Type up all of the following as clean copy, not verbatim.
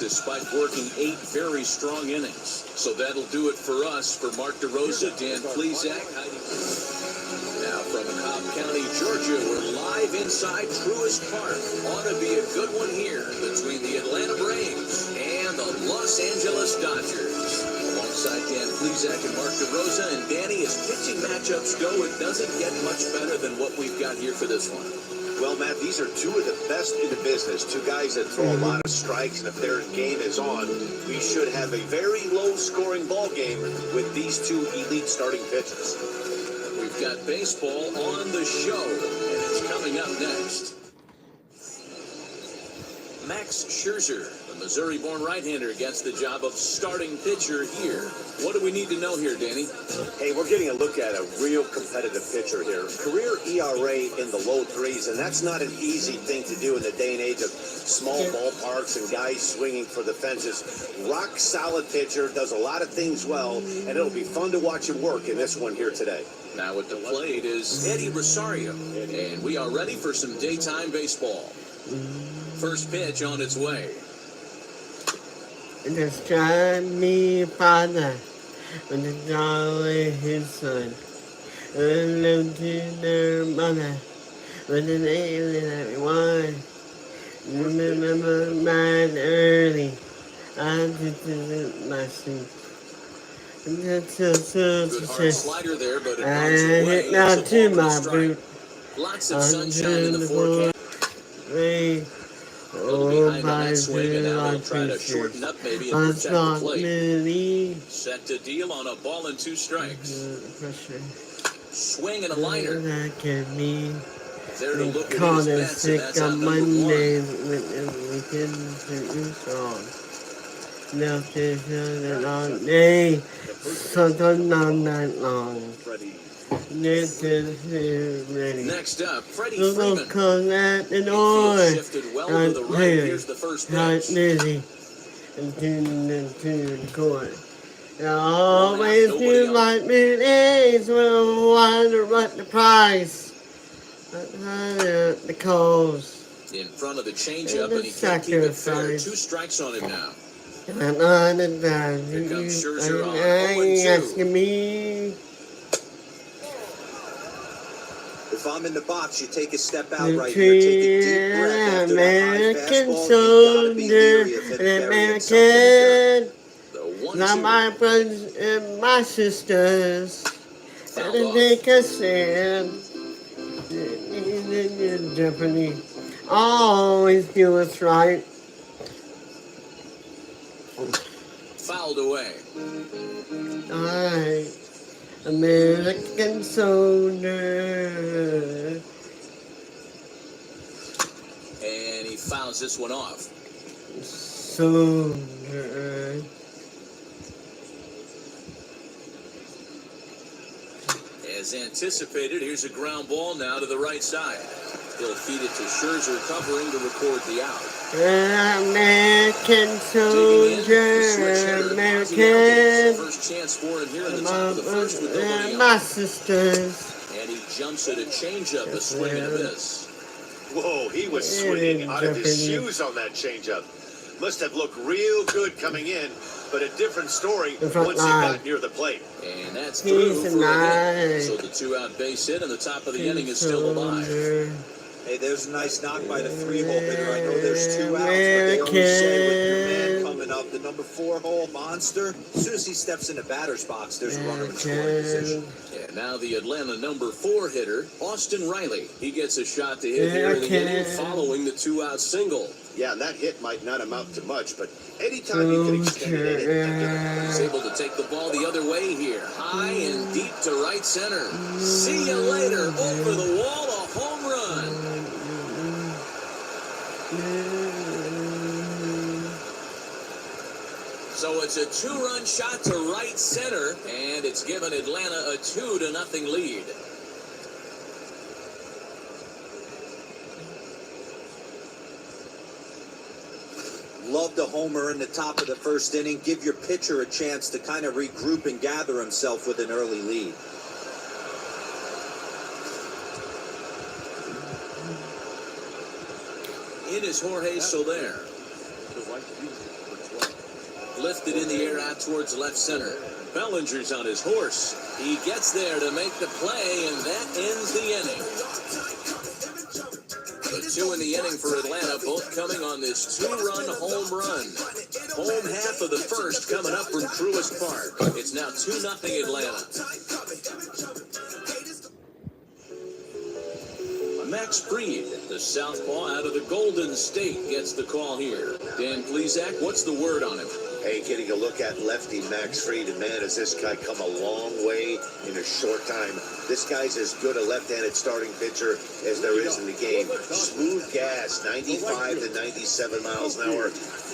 despite working 8 very strong innings. So that'll do it for us. For Mark DeRosa, Dan Plesac. Now from Cobb County, Georgia, we're live inside Truist Park. Ought to be a good one here between the Atlanta Braves and the Los Angeles Dodgers. Alongside Dan Plesac and Mark DeRosa, and Danny, as pitching matchups go, it doesn't get much better than what we've got here for this one. Well, Matt, these are two of the best in the business. Two guys that throw a lot of strikes, and if their game is on, we should have a very low-scoring ball game with these two elite starting pitchers. We've got baseball on the show, and it's coming up next. Max Scherzer, the Missouri-born right-hander, gets the job of starting pitcher here. What do we need to know here, Danny? Hey, we're getting a look at a real competitive pitcher here. Career ERA in the low 3s, and that's not an easy thing to do in the day and age of small ballparks and guys swinging for the fences. Rock-solid pitcher, does a lot of things well, and it'll be fun to watch him work in this one here today. Now at the plate is Eddie Rosario, and we are ready for some daytime baseball. First pitch on its way. Just drive me, Father, when the draw away his son. And live to their mother, with an alien everyone. Remember mine early, I did my sleep. Good hard slider there, but it bounces I away. hit now It's a to ball and a my strike. boot. Lots of sunshine in the forecast. A little behind on that swing, and now they'll try to shorten up maybe and protect the plate. Set to deal on a ball and 2 strikes. Swing and a liner. There to look at his bets, and that's on number 1. All day, something all night long. Next up, Freddie Freeman. At the door. Shifted well to the right. Here's the first pitch. Busy. And to the court. Always feel like days will wonder what the price. The calls. In front of the changeup, and he can't keep it fair. 2 strikes on him now. Here comes Scherzer on 0-2. Asking me. If I'm in the box, you take a step out right here, take a deep breath after American that high fastball. soldier, an American. Now 1-2. my brothers and my sisters, Fouled and off. take a stand. In Jeopardy, always do what's right. Fouled away. Alright, American soldier. And he fouls this one off. Soldier. As anticipated, here's a ground ball now to the right side. He'll feed it to Scherzer, covering to record the out. American soldier, American. First chance for him here in the top of the first with nobody My out. sisters. And he jumps at a changeup, a swing and a miss. Whoa, he was swinging out of his shoes on that changeup. Must have looked real good coming in, but a different story once he got near the plate. And that's through for a hit. So the 2-out base hit, and the top of the inning is still alive. Hey, there's a nice knock by the 3-hole hitter. I know there's 2 outs, but they always say with your man coming up, the number 4-hole monster, as soon as he steps in the batter's box, there's a runner in scoring position. And now the Atlanta number 4 hitter, Austin Riley. He gets a shot to hit here in the inning following the 2-out single. Yeah, and that hit might not amount to much, but anytime you can extend it in, he's able to take the ball the other way here. High and deep to right center. See you later. Over the wall, a home run. So it's a 2-run shot to right center, and it's given Atlanta a 2-0 lead. Love the homer in the top of the first inning. Give your pitcher a chance to kind of regroup and gather himself with an early lead. In is Jorge Soler. lifted in the air out towards left center. Bellinger's on his horse. He gets there to make the play, and that ends the inning. The two in the inning for Atlanta, both coming on this two-run home run. Home half of the first coming up from Truist Park. It's now 2-0 Atlanta. Max Fried, the southpaw out of the Golden State, gets the call here. Dan Plesac, what's the word on him? Hey, getting a look at lefty Max Fried, and man, has this guy come a long way in a short time. This guy's as good a left-handed starting pitcher as there is in the game. Smooth gas, 95 to 97 miles an hour.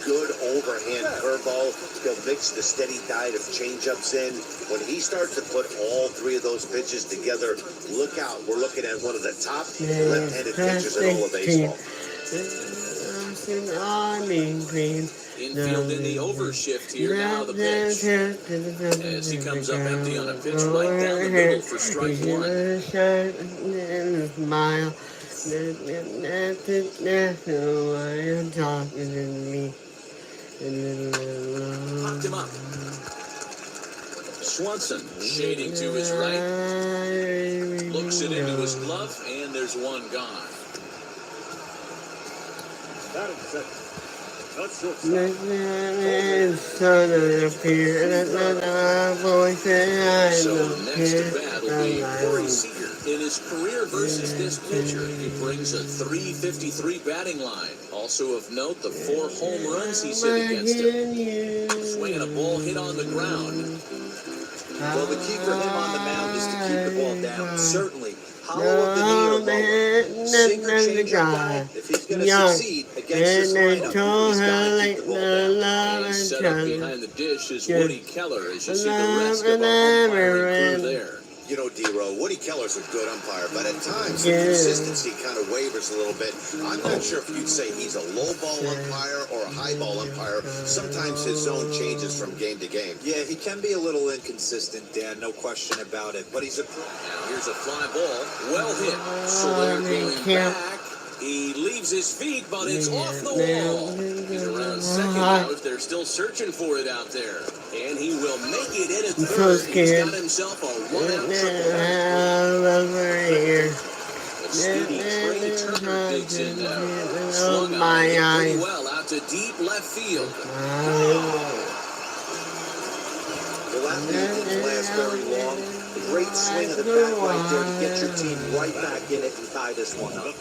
Good overhand curveball. He'll mix the steady diet of changeups in. When he starts to put all three of those pitches together, look out. We're looking at one of the top left-handed pitchers in all of baseball. Infield in the overshift here, now the pitch. As he comes up empty on a pitch right down the middle for strike one. Popped him up. Swanson shading to his right. Looks it into his glove, and there's one gone. So next to bat will be Corey Seager. In his career versus this pitcher, he brings a .353 batting line. Also of note, the 4 home runs he's hit against him. Swinging a ball hit on the ground. Well, the key for him on the mound is to keep the ball down. Certainly, hollow of the knee or lower. Sinker changer guy. If he's going to succeed against this lineup, he's got to keep the ball down. And set up behind the dish is Woody Keller, as you see the rest of our umpiring crew there. You know, D-Row, Woody Keller's a good umpire, but at times the consistency kind of wavers a little bit. I'm not sure if you'd say he's a low ball umpire or a high ball umpire. Sometimes his zone changes from game to game. Yeah, he can be a little inconsistent, Dan, no question about it. But he's a pro. Now here's a fly ball, well hit. Soler going back. He leaves his feet, but it's off the wall. He's around second now if they're still searching for it out there. And he will make it in at third. He's got himself a one-out triple. The speedy Trey Turner digs in now. Swung on it pretty well out to deep left field. The left field didn't last very long. Great swing of the bat right there to get your team right back in it and tie this one up.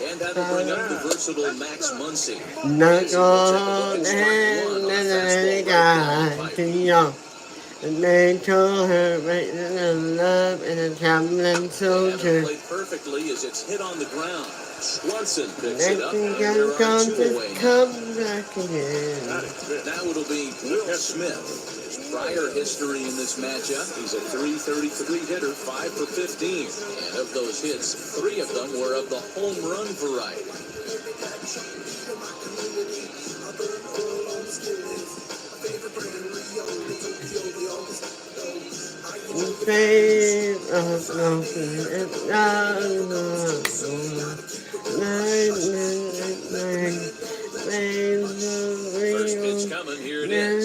And that'll bring up the versatile Max Muncy. And they told her right in love and a traveling soldier. Played perfectly as it's hit on the ground. Swanson picks it up, and there are 2 away now. Now it'll be Will Smith. His prior history in this matchup, he's a .333 hitter, 5 for 15. And of those hits, 3 of them were of the home run variety. First pitch coming, here it is.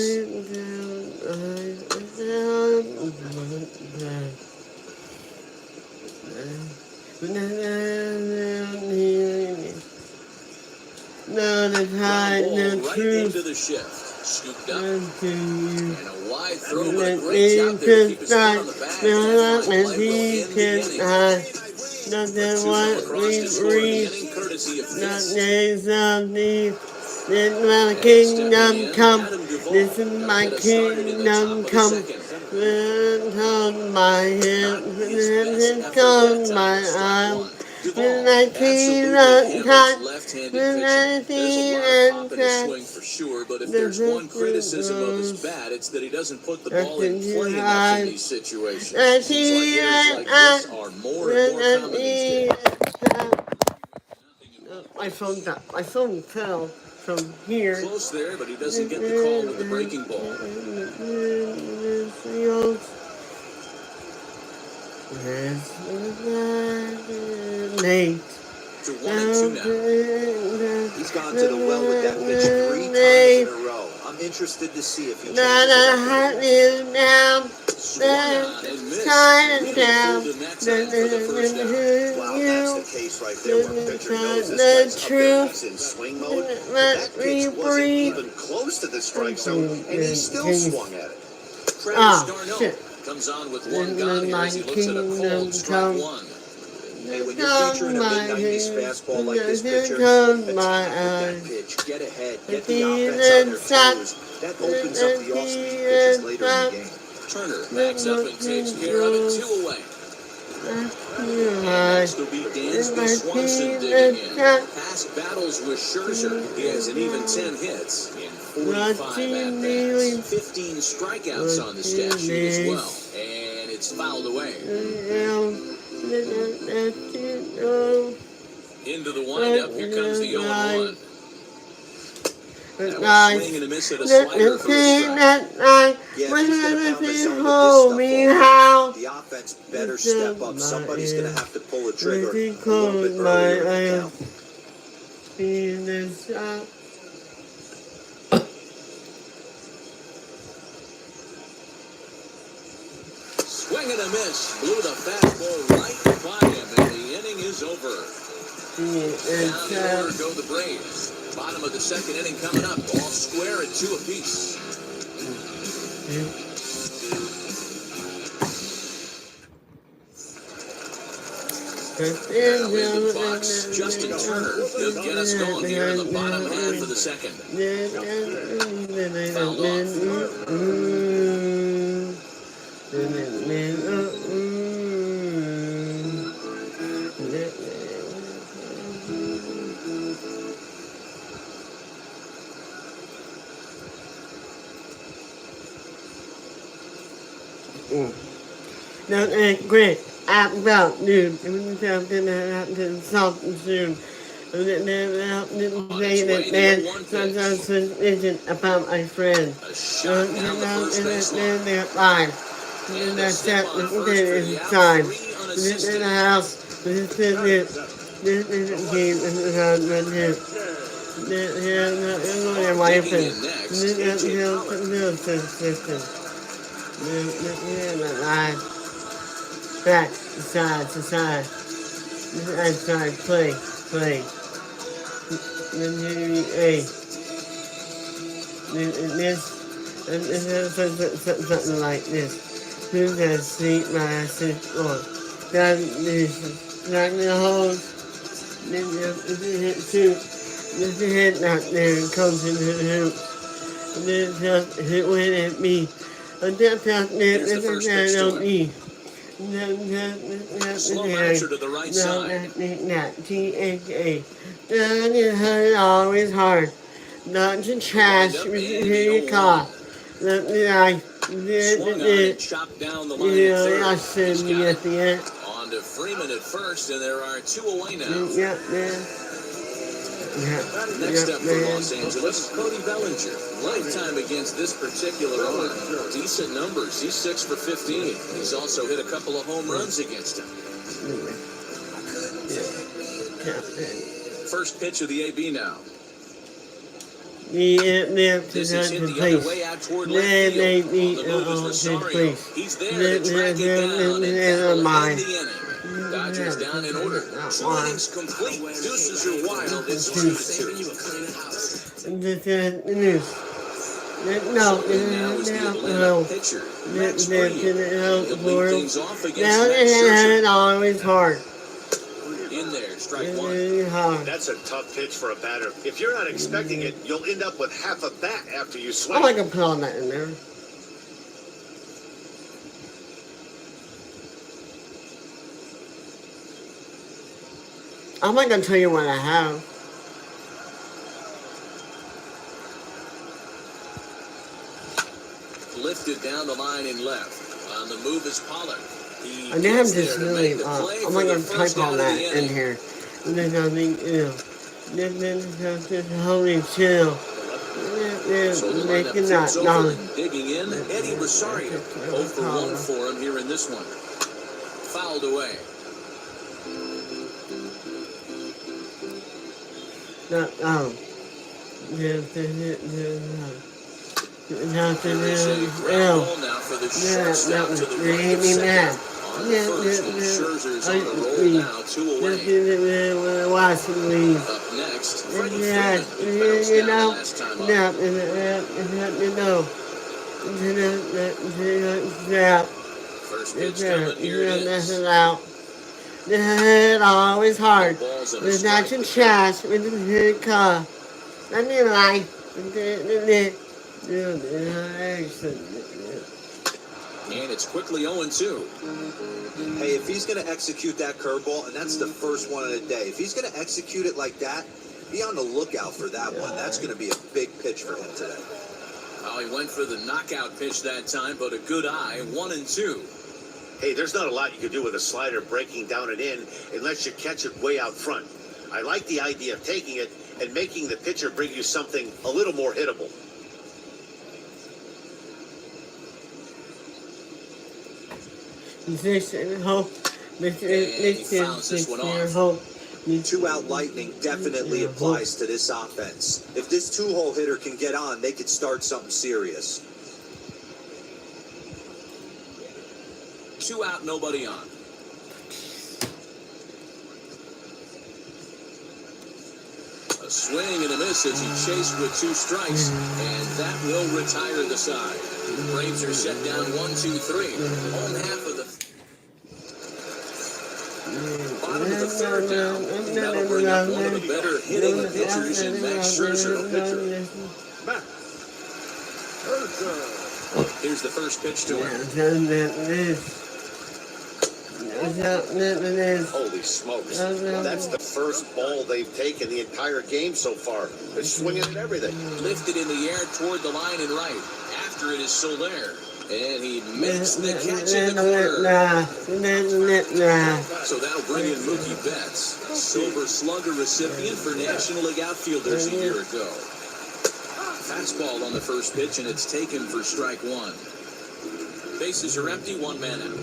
Right into the shift. Scooped up. And a wide throw, but a great job there to keep his foot on the back. And that's why play will end the inning. Two across to score in the inning, courtesy of this. This is my kingdom come. This is my kingdom come. On my head, this comes my arm. When I see the touch, when I see the swing for sure, but if there's one criticism of his bat, it's that he doesn't put the ball in play enough in these situations. Seems like hitters like this are more and more common these days. My phone fell from here. Close there, but he doesn't get the call with the breaking ball. Nate. To 1-2 now. He's gone to the well with that pitch 3 times in a row. I'm interested to see if he Now changes the it up. heart is down. Swung on and missed. Shining Really down. fooled him that time for the first down. Wow, that's the case right there where a pitcher knows this The guy's up there. truth. He's in swing mode. Let That me pitch wasn't breathe. even close to the strike zone, and he still swung at it. Travis Ah, Darno shit. comes on with one Then gone here my as he looks at a kingdom cold strike come. one. Hey, when you're featuring a mid-90s fastball like this pitcher, Comes attack my with that eyes. pitch, get ahead, The get the season offense on their sucks. toes. That opens up the off-speed pitches later in the game. Turner backs up and takes care of it, 2 away. And next will be Dansby Swanson digging in. Past battles with Scherzer, he has an even 10 hits in 45 at-bats. 15 strikeouts on the stat sheet as well. And it's fouled away. Into the windup, here comes the 0-1. That was swing and a miss at a slider for a strike. Yeah, if he's going to pound the zone with this stuff all night, the offense better step up. Somebody's going to have to pull the trigger a little bit earlier in the count. Swing and a miss. Blew the fastball right by him, and the inning is over. Down the order go the Braves. Bottom of the second inning coming up. All square at 2 apiece. Now in the box, Justin Turner. He'll get us going here in the bottom half of the second. Fouled off. That's great. I'm about dude. Something that happened something soon. And didn't say that man sometimes suspicion about my friend. A shot down the first base line. Then they're fine. And that's that. This is time. This is the house. This is the game. This is how my wife and this is the system. Back, side to side. Outside, play. Then hey. Something like this. You can see my assist on. Then this, knock the holes. Then you hit shoot. Just hit out there and comes into the hoop. And then just hit win at me. And that's just this is I don't need. Slow bouncer to the right side. T-H-A. That is always hard. Not to trash your car. Let me like. Swung on and chopped down the line at third. I said me at the end. On to Freeman at first, and there are 2 away now. Yep, man. Next up for Los Angeles, Cody Bellinger. Lifetime against this particular arm. Decent numbers. He's 6 for 15. He's also hit a couple of home runs against him. First pitch of the AB now. This is hit the other way out toward left field. On the move is Rosario. He's there to track it down, and that will end the inning. Dodgers down in order. 2 innings complete. Deuces are wild. It's 2-2. No, Now is the Atlanta pitcher, Max Green. He'll lead things off against Max it's Scherzer. always hard. In there, strike one. It's hard. That's a tough pitch for a batter. If you're not expecting it, you'll end up with half a bat after you swing. I like to put all that in there. I'm not gonna tell you what I have. Lifted down the line in left. On the move is Pollard. He I have gets this there to really, make the play I'm for not the gonna first type all out of the that in inning. here. And then I think, just holy chill. So the Make lineup it not tips over done. and digging in. Eddie Rosario. 0 for 1 for him here in this one. Fouled away. There is a ground ball now for the shortstop to the right of second. On the first, and Scherzer's on a roll now, 2 away. Up next, Freddie Freeman, who bounced down the last time up. First pitch coming, here it is. It's always hard. Ball's on a It's strike not your to count. chest with the car. I mean, like, And it's quickly 0-2. Hey, if he's going to execute that curveball, and that's the first one of the day, if he's going to execute it like that, be on the lookout for that one. That's going to be a big pitch for him today. Oh, he went for the knockout pitch that time, but a good eye, 1-2. Hey, there's not a lot you can do with a slider breaking down and in unless you catch it way out front. I like the idea of taking it and making the pitcher bring you something a little more hittable. Two-out lightning definitely applies to this offense. If this two-hole hitter can get on, they could start something serious. 2 out, nobody on. A swing and a miss as he chased with 2 strikes, and that will retire the side. Braves are set down 1-2-3. Home half of the bottom of the third now. That'll bring up one of the better hitting pitchers in Max Scherzer. Here's the first pitch to him. Holy smokes. That's the first ball they've taken the entire game so far. They're swinging at everything. Lifted in the air toward the line and right. After it is Soler. And he makes the catch in the corner. So that'll bring in Mookie Betts, Silver Slugger recipient for National League outfielders a year ago. Fastball on the first pitch, and it's taken for strike 1. Bases are empty, 1 man out.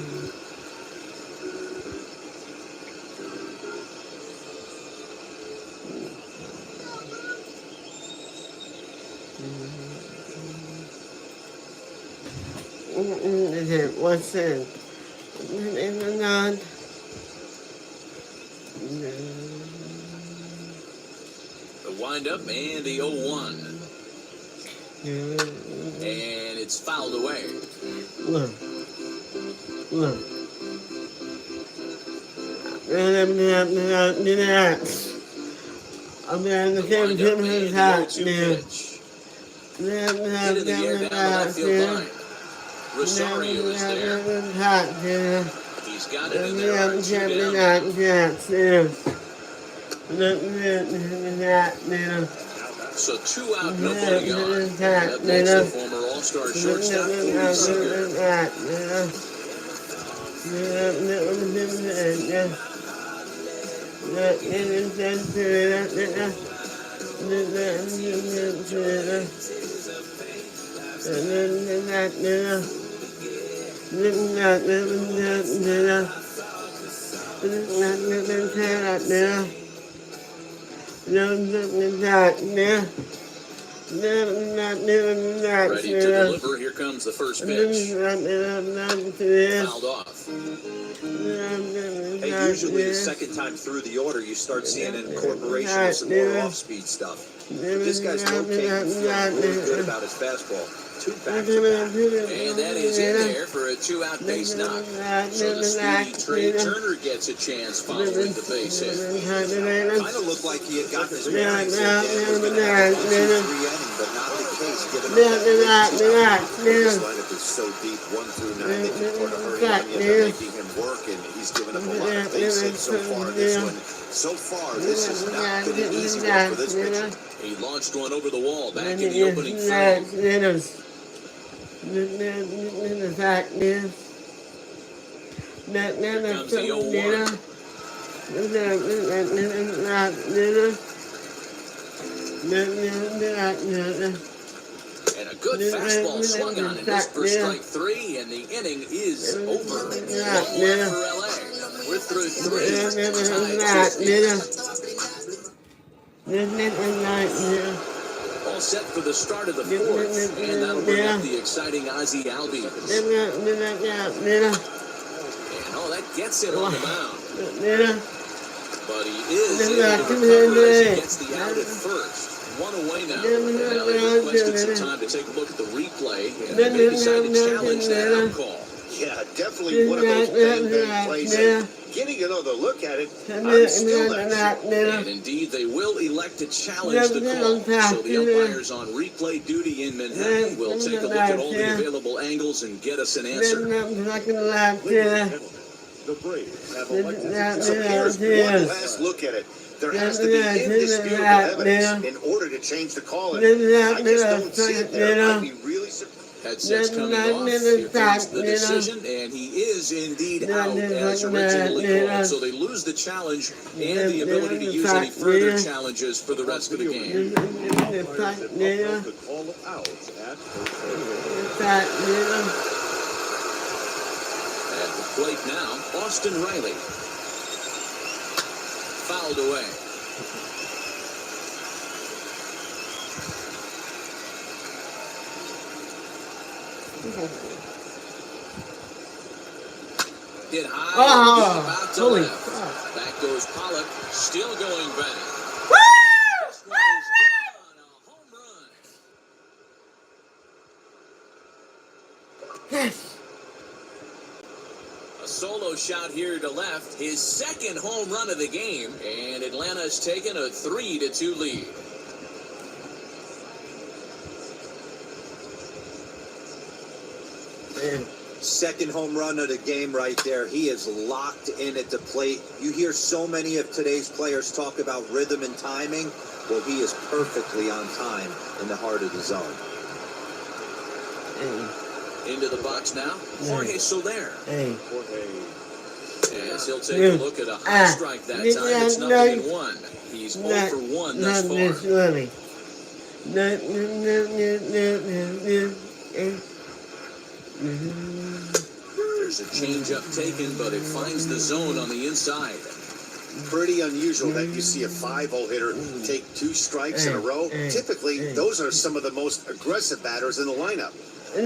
What's that? The windup and the 0-1. And it's fouled away. Look. I'm going to give him his hat now. Hit in the air down the left field line. Rosario is there. He's got it in there. So 2 out, nobody on. Up next, the former All-Star shortstop, Corey Seager. Ready to deliver. Here comes the first pitch. Fouled off. Hey, usually the second time through the order, you start seeing an incorporation of some more off-speed stuff. But this guy's located and feeling really good about his fastball. 2 back-to-back. And that is in there for a 2-out base knock. So the speedy Trey Turner gets a chance following the base hit. Kind of looked like he had gotten his bearings in there. Was going to have a 2-3 inning, but not the case given up that this lineup is so deep, 1 through 9, they can put a hurry on you. They're making him work, and he's given up a lot of base hits so far in this one. So far, this has not been an easy one for this pitcher. He launched one over the wall back in the opening frame. Here comes the 0-1. And a good fastball swung on in this for strike 3, and the inning is over. 1-1 for LA. We're through 3. Tied 2. all set for the start of the fourth, and that'll bring up the exciting Ozzie Albies. And that gets him on the mound. But he is able to recover as he gets the out at first. One away now. And now they requested some time to take a look at the replay, and they may decide to challenge that out call. Yeah, definitely one of those bang plays. And getting another look at it, I'm still not sure. And indeed, they will elect to challenge the call. So the umpires on replay duty in Manhattan will take a look at all the available angles and get us an answer. The Braves have elected to here's one last look at it. There has to be indisputable evidence in order to change the call. And I just don't see it there. I'd be really surprised. Headsets coming off. Here comes the decision, and he is indeed out as originally called. So they lose the challenge and the ability to use any further challenges for the rest of the game. The call out at At the plate now, Austin Riley. Fouled away. Hit high. About to holy left. Back goes Pollock. Still going back. Woo! This one is gone. A home run. Yes. A solo shot here to left. His second home run of the game. And Atlanta's taken a 3-2 lead. Second home run of the game right there. He is locked in at the plate. You hear so many of today's players talk about rhythm and timing. Well, he is perfectly on time in the heart of the zone. Into the box now, Jorge Soler. Jorge. As he'll take a look at a high strike that time. It's 0-1. He's 0 for 1 thus far. There's a changeup taken, but it finds the zone on the inside. Pretty unusual that you see a 5-0 hitter take 2 strikes in a row. Typically, those are some of the most aggressive batters in the lineup. But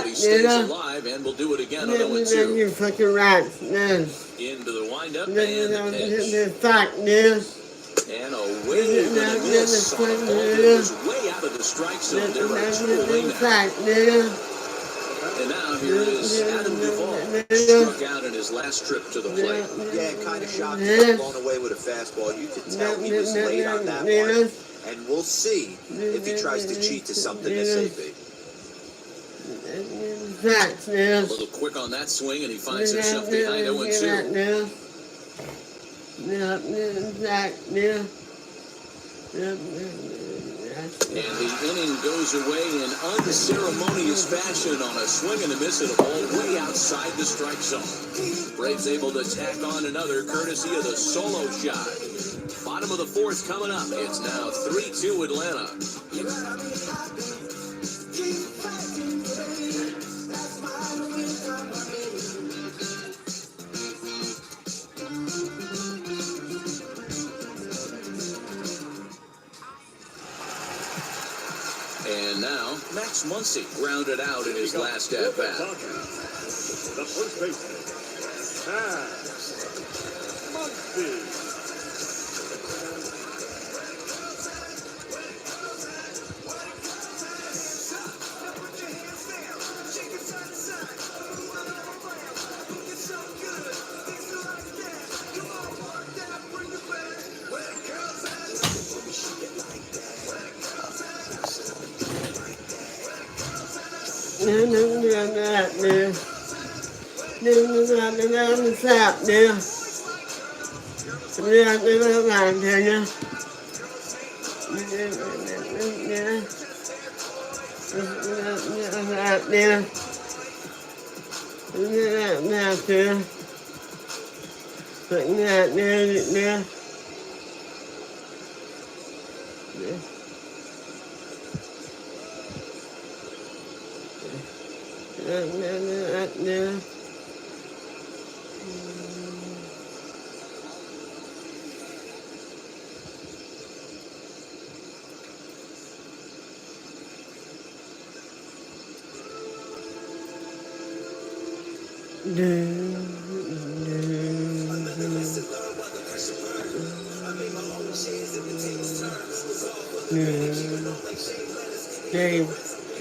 he stays alive and will do it again on 0-2. You fucking rats, Into the windup and the pitch. And away with a miss. Ball was way out of the strike zone. There are 2 away now. And now here is Adam Duvall. Struck out in his last trip to the plate. Yeah, kind of shocked. Blown away with a fastball. You could tell he was late on that one. And we'll see if he tries to cheat to something this AB. A little quick on that swing, and he finds himself behind 0-2. And the inning goes away in unceremonious fashion on a swing and a miss at a ball way outside the strike zone. Braves able to tack on another courtesy of the solo shot. Bottom of the fourth coming up. It's now 3-2 Atlanta. And now, Max Muncy grounded out in his last at-bat. The first baseman, Max Muncy.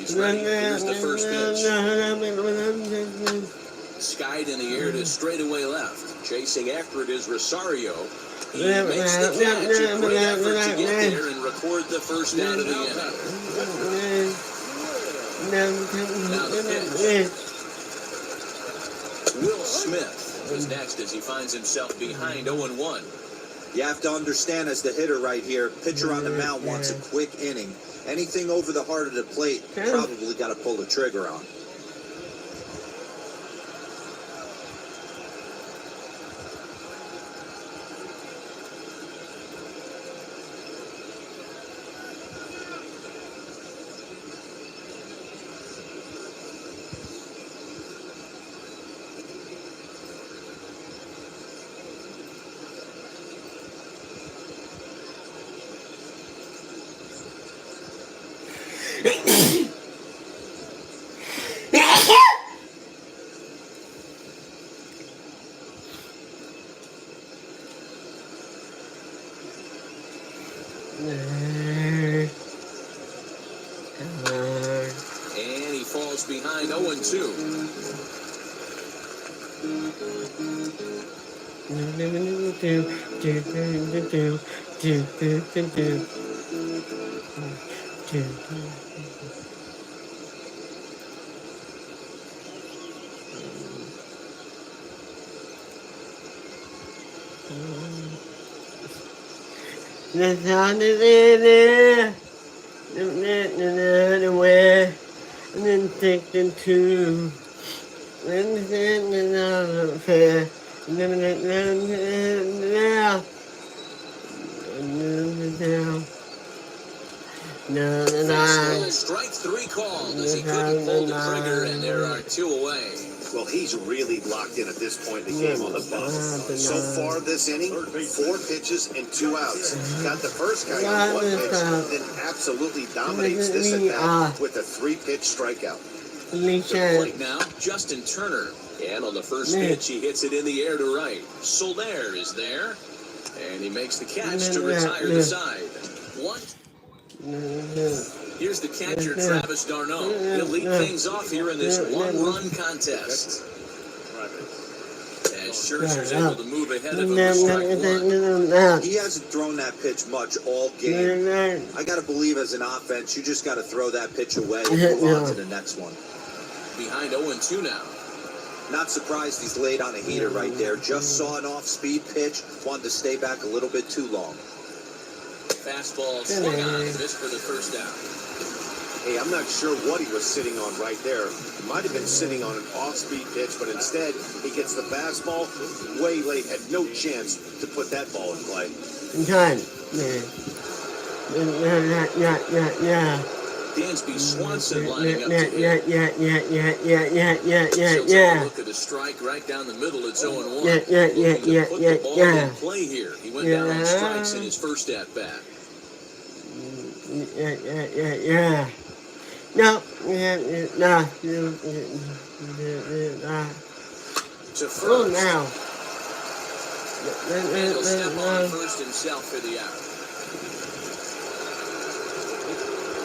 He's ready. Here's the first pitch. Skied in the air to straightaway left. Chasing after it is Rosario. He makes the catch. A great effort to get there and record the first out of the inning. Now the pitch. Will Smith is next as he finds himself behind 0-1. You have to understand, as the hitter right here, pitcher on the mound wants a quick inning. Anything over the heart of the plate, probably got to pull the trigger on. And he falls behind 0-2. The sound is in there. Where and then take the two. Then send another fair. Then Fastball, strike three called as he couldn't pull the trigger, and there are two away. Well, he's really locked in at this point in the game on the bump. So far this inning, 4 pitches and 2 outs. Got the first guy on 1 pitch, then absolutely dominates this at bat with a 3-pitch strikeout. To the plate now, Justin Turner. And on the first pitch, he hits it in the air to right. Soler is there, and he makes the catch to retire the side. Here's the catcher, Travis d'Arnaud. He'll lead things off here in this one-run contest. As Scherzer's able to move ahead of him with strike one. He hasn't thrown that pitch much all game. I got to believe as an offense, you just got to throw that pitch away and move on to the next one. Behind 0-2 now. Not surprised he's laid on a heater right there. Just saw an off-speed pitch. Wanted to stay back a little bit too long. Fastball swung on, missed for the first out. Hey, I'm not sure what he was sitting on right there. He might have been sitting on an off-speed pitch, but instead he gets the fastball way late. Had no chance to put that ball in play. Time. Dansby Swanson lining up to hit. Look at the strike right down the middle. It's 0-1. Looking to put the ball in play here. He went down on strikes in his first at bat. No. To first. Oh, now. And he'll step on first himself for the out.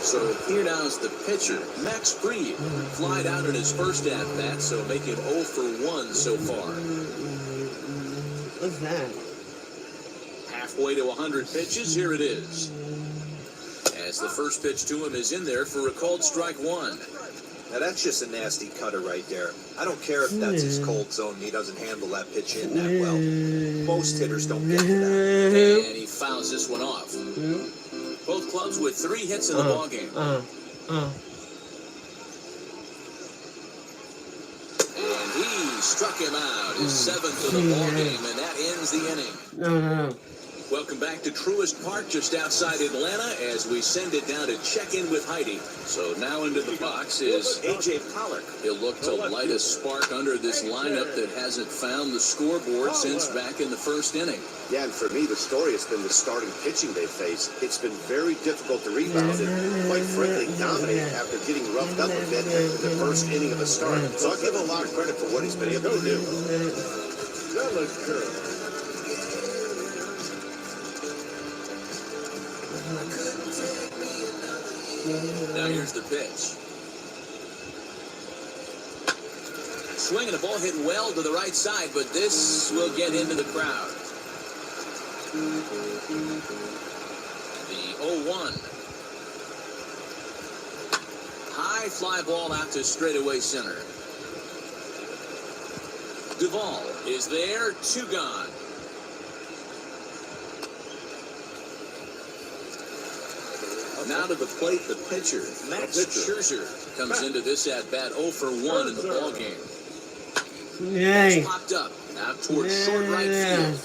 So here now is the pitcher, Max Fried, flied out in his first at-bat, so make him 0 for 1 so far. What's that? Halfway to 100 pitches, here it is. As the first pitch to him is in there for a called strike one. Now that's just a nasty cutter right there. I don't care if that's his cold zone and he doesn't handle that pitch in that well. Most hitters don't get to that. And he fouls this one off. Both clubs with 3 hits in the ballgame. And he struck him out, his 7th of the ballgame, and that ends the inning. No. Welcome back to Truist Park, just outside Atlanta, as we send it down to check in with Heidi. So now into the box is A.J. Pollock. He'll look to light a spark under this lineup that hasn't found the scoreboard since back in the first inning. Yeah, and for me, the story has been the starting pitching they face. It's been very difficult to rebound and, quite frankly, dominate after getting roughed up a bit in the first inning of a start. So I'll give him a lot of credit for what he's been able to do. That looks good. Now here's the pitch. Swinging the ball hit well to the right side, but this will get into the crowd. The 0-1. High fly ball out to straightaway center. Duvall is there, 2 gone. Now to the plate, the pitcher, Max Scherzer, comes into this at-bat 0 for 1 in the ballgame. Yay. Popped up, out towards short right field.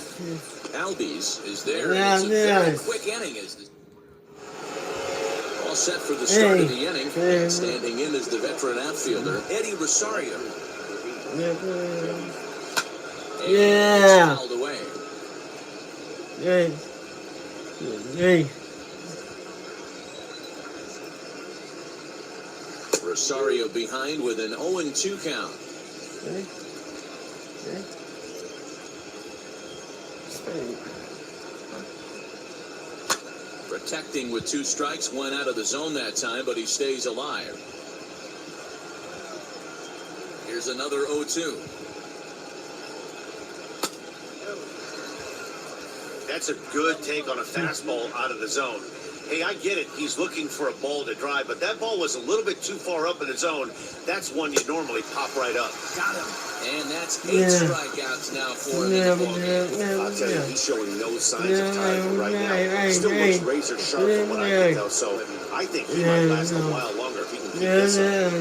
Albies is there, and it's a very quick inning. All set for the start of the inning, and standing in is the veteran outfielder, Eddie Rosario. Yeah. Fouled away. Yay. Yay. Rosario behind with an 0-2 count. Protecting with 2 strikes, went out of the zone that time, but he stays alive. Here's another 0-2. That's a good take on a fastball out of the zone. Hey, I get it. He's looking for a ball to drive, but that ball was a little bit too far up in the zone. That's one you normally pop right up. Got him. And that's 8 strikeouts now for him in the ballgame. I'll tell you, he's showing no signs of tiring right now. Still looks razor sharp from what I can tell, so I think he might last a while longer if he can keep this up.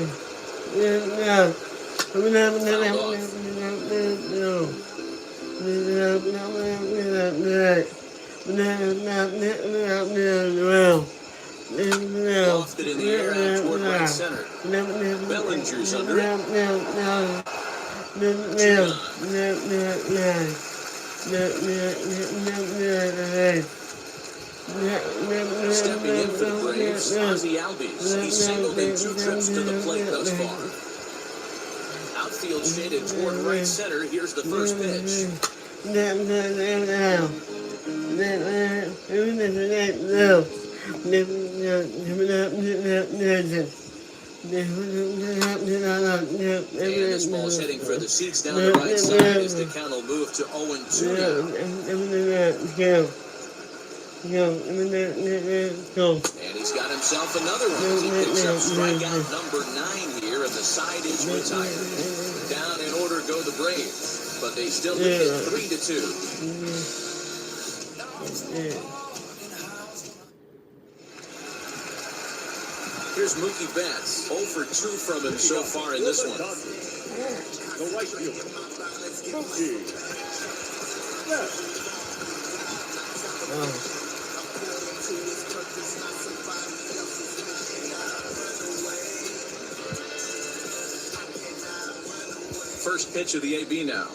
Lofted in the air out toward right center. Bellinger's under it. Stepping in for the Braves, Ozzie Albies. He's singled in 2 trips to the plate thus far. Outfield shaded toward right center. Here's the first pitch. And this ball's heading for the seats down the right side as the count will move to 0-2 now. And he's got himself another one as he picks up strikeout number 9 here, and the side is retired. Down in order go the Braves, but they still lead it 3-2. Here's Mookie Betts, 0 for 2 from him so far in this one. The right fielder, Mookie. First pitch of the AB now.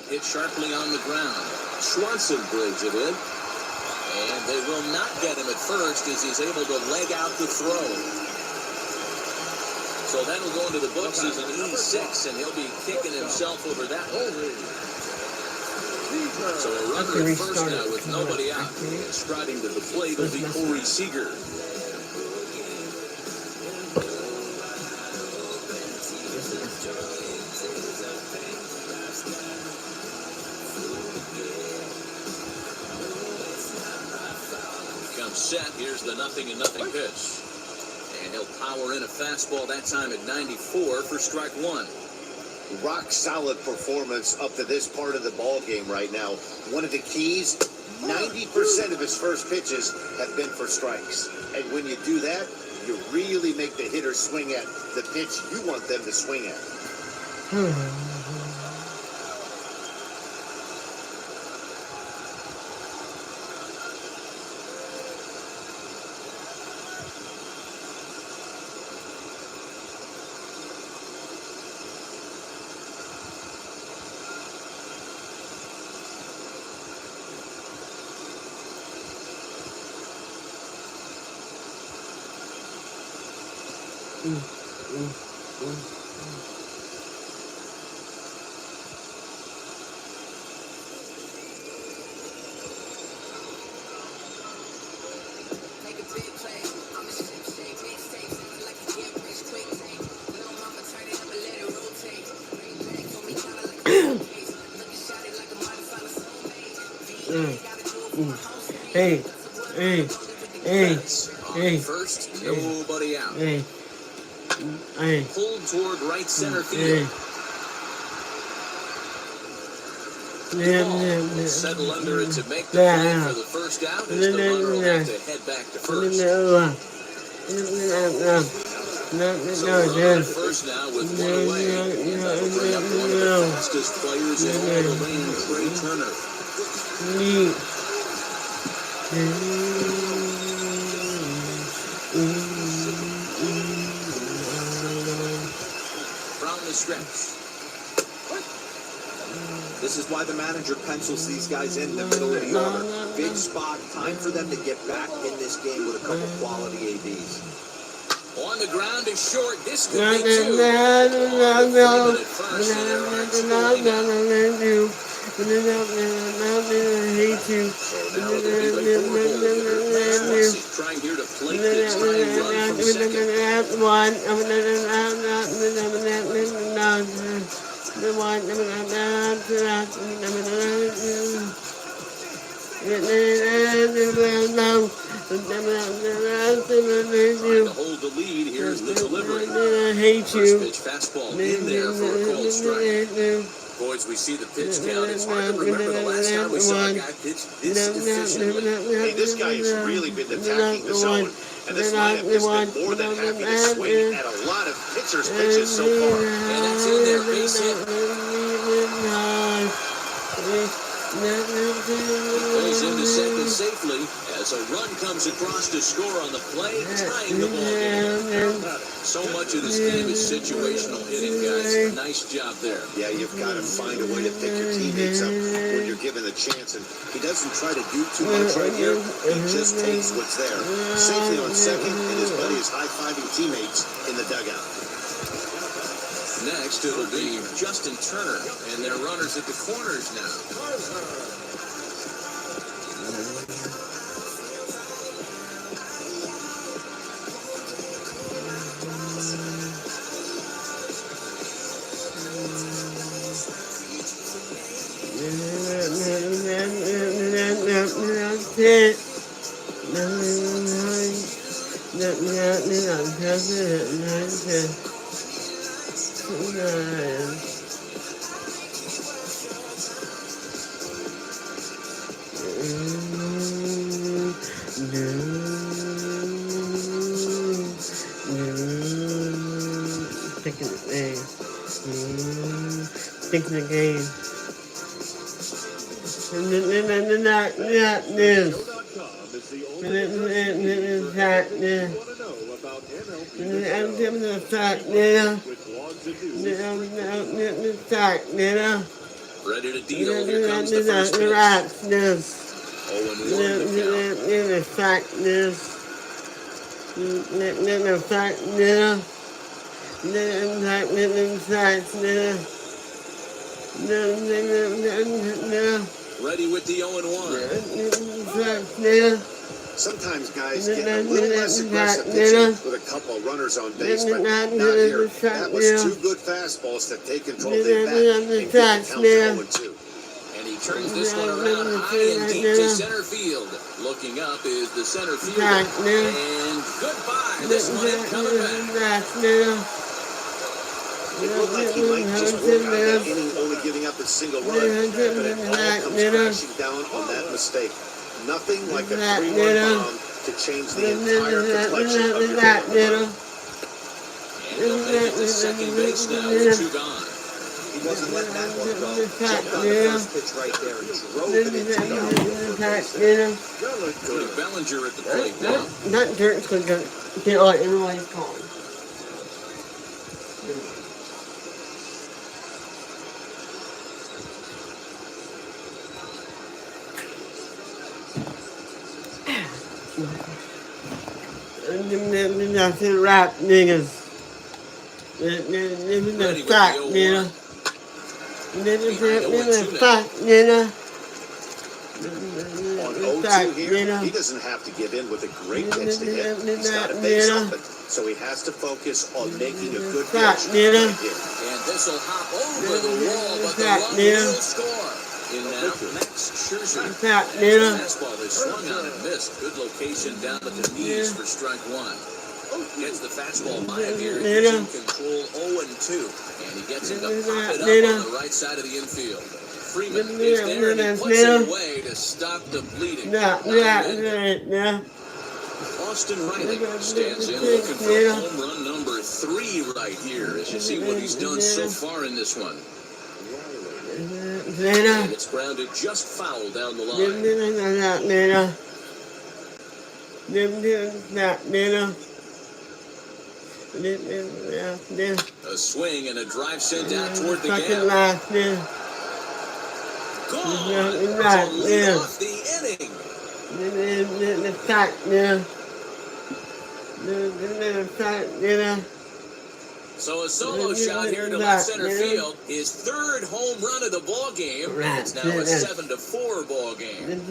Hit sharply on the ground. Swanson brings it in. And they will not get him at first as he's able to leg out the throw. So that'll go into the books as an E6, and he'll be kicking himself over that one. So a runner at first now with nobody out. Striding to the plate will be Corey Seager. Set. Here's the 0-0 pitch. And he'll power in a fastball that time at 94 for strike 1. Rock solid performance up to this part of the ball game right now. One of the keys, 90% of his first pitches have been for strikes. And when you do that, you really make the hitter swing at the pitch you want them to swing at. Hey, hey, hey, hey, First, nobody out. hey, hey, Pulled toward right center hey. field. Ball will settle under it to make the play for the first out as the runner will have to head back to first. First now with one away, and that'll bring up one of the fastest players in all the lane, Trey Turner. From the stretch. This is why the manager pencils these guys in the middle of the order. Big spot, time for them to get back in this game with a couple quality ABs. On the ground is short. This could be two. Freeman at first, and there are two away now. Now with a big four-hole hitter, trying here to plate the tying run from trying to hold the lead. Here's the delivery. First pitch fastball in there for a cold strike. Boys, we see the pitch count. It's hard to remember the last time we saw a guy pitch this efficiently. Hey, this guy has really been attacking the zone, and this lineup has been more than happy to swing at a lot of pitchers' pitches so far. And that's in there, base hit. Plays into second safely as a run comes across to score on the play, tying the ball game. So much of this game is situational hitting, guys. Nice job there. Yeah, you've got to find a way to pick your teammates up when you're given the chance, and he doesn't try to do too much right here. He just takes what's there. Safely on second, and his buddy is high-fiving teammates in the dugout. Next, it'll be Justin Turner, and their runners at the corners now. Thinking the game. Ready to deal. Here comes the first pitch. 0-1. Ready with the 0-1. Sometimes guys get a little less aggressive pitching with a couple of runners on base, but not here. That was two good fastballs that they controlled their bat and keep the count to 0-2. And he turns this one around high and deep to center field. Looking up is the center fielder. And goodbye. This one ain't coming back. It looked like he might just work out that inning, only giving up a single run, but it all comes crashing down on that mistake. Nothing like a 3-1 bomb to change the entire complexion of your game. And he'll make it to second base now with two gone. He wasn't letting that one go. Jumped on the first pitch right there and drove it into the Cody Bellinger at the plate now. Not Dirk's going to get on everybody's calling. That's it, rap niggas. Ready with fact, the you 0-1. know. Fact, you know. On 0-2 here, he doesn't have to give in with a great pitch to hit. He's got a base open, so he has to focus on making a good pitch right here. And this will hop over the wall, but the run will score. In now, Max Scherzer. Fastball is swung on and missed. Good location down at the knees for strike one. Gets the fastball by him here. He's in control 0-2. And he gets him to pop it up on the right side of the infield. Freeman is there and he puts it away to stop the bleeding. Austin Riley stands in looking for home run number 3 right here as you see what he's done so far in this one. And it's grounded just foul down the line. A swing and a drive sent out toward the gap. Gone to lead off the inning. So a solo shot here to left center field. His 3rd home run of the ball game. It's now a 7-4 ball game.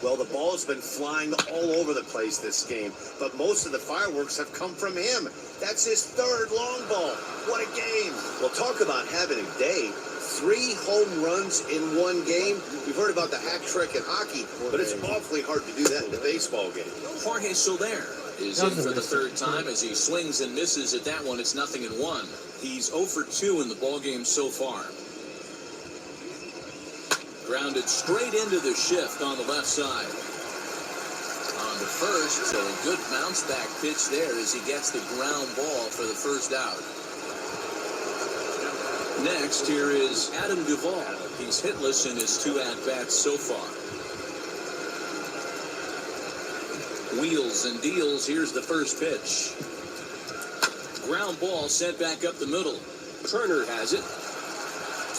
Well, the ball has been flying all over the place this game, but most of the fireworks have come from him. That's his 3rd long ball. What a game. Well, talk about having a day. 3 home runs in one game. We've heard about the hat trick in hockey, but it's awfully hard to do that in a baseball game. Jorge Soler is in for the 3rd time as he swings and misses at that one. It's 0-1. He's 0 for 2 in the ball game so far. Grounded straight into the shift on the left side. On the first, so a good bounce back pitch there as he gets the ground ball for the first out. Next, here is Adam Duvall. He's hitless in his 2 at-bats so far. Wheels and deals. Here's the first pitch. Ground ball sent back up the middle. Turner has it.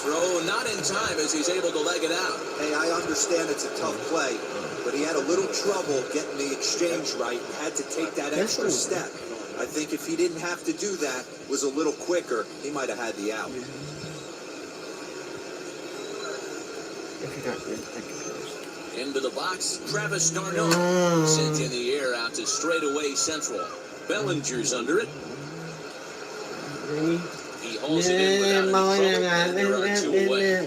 Throw not in time as he's able to leg it out. Hey, I understand it's a tough play, but he had a little trouble getting the exchange right and had to take that extra step. I think if he didn't have to do that, was a little quicker, he might have had the out. Into the box, Travis d'Arnaud sent in the air out to straightaway central. Bellinger's under it. He holds it in without any trouble, and there are 2 away.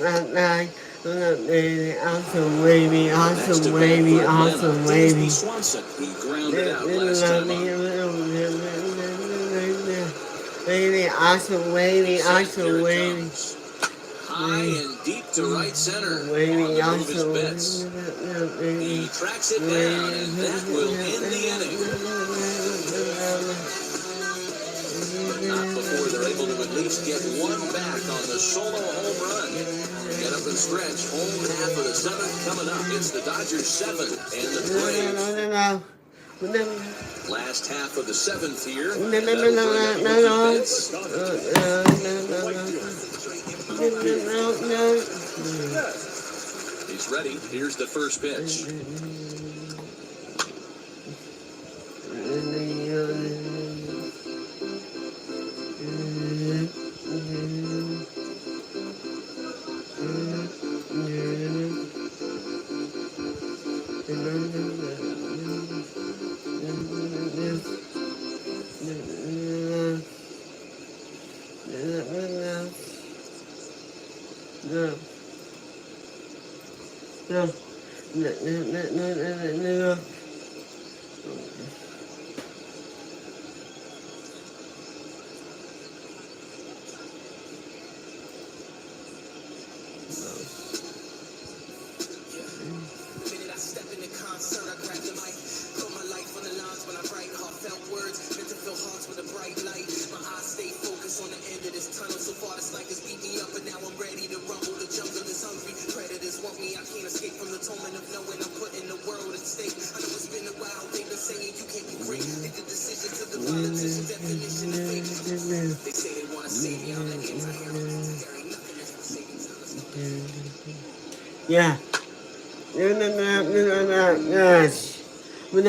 Awesome wavy, awesome wavy, awesome wavy. Swanson, he grounded out last time up. Wavy, awesome wavy, awesome wavy. High and deep to right center. Wavy, On the move is awesome Betts. He tracks it down, and that will end the inning. But not before they're able to at least get 1 back on the solo home run. Get up and stretch. Home half of the 7th coming up. It's the Dodgers 7 and the Braves. Last half of the 7th here. He's ready. Here's the first pitch. No. Yeah. Yes. The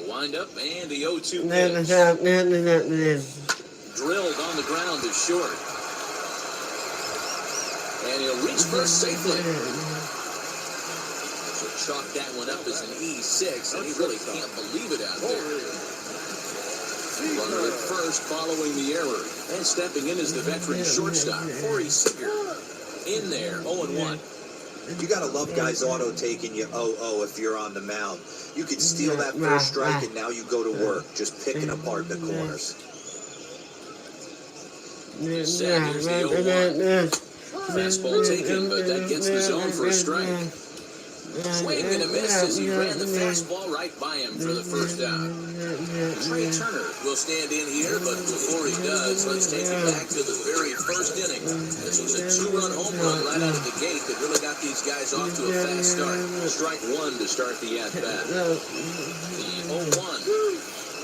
windup and the 0-2 pitch. Drilled on the ground is short. And he'll reach first safely. So chalk that one up as an E6, and he really can't believe it out there. Runner at first following the error. And stepping in is the veteran shortstop, Corey Seager. In there, 0-1. You gotta love guys auto taking you 0-0 if you're on the mound. You could steal that first strike and now you go to work, just picking apart the corners. Set, here's the 0-1. Fastball taken, but that gets the zone for a strike. Swing and a miss as he ran the fastball right by him for the first out. Trey Turner will stand in here, but before he does, let's take it back to the very first inning. This was a 2-run home run right out of the gate that really got these guys off to a fast start. Strike one to start the at-bat. The 0-1.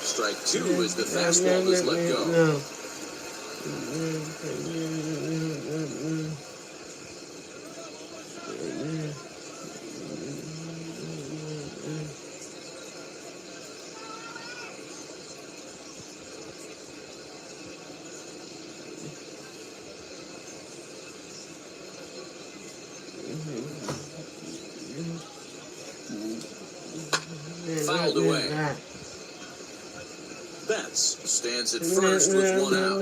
Strike two as the fastball is let go. Fouled away. Betts stands at first with one out.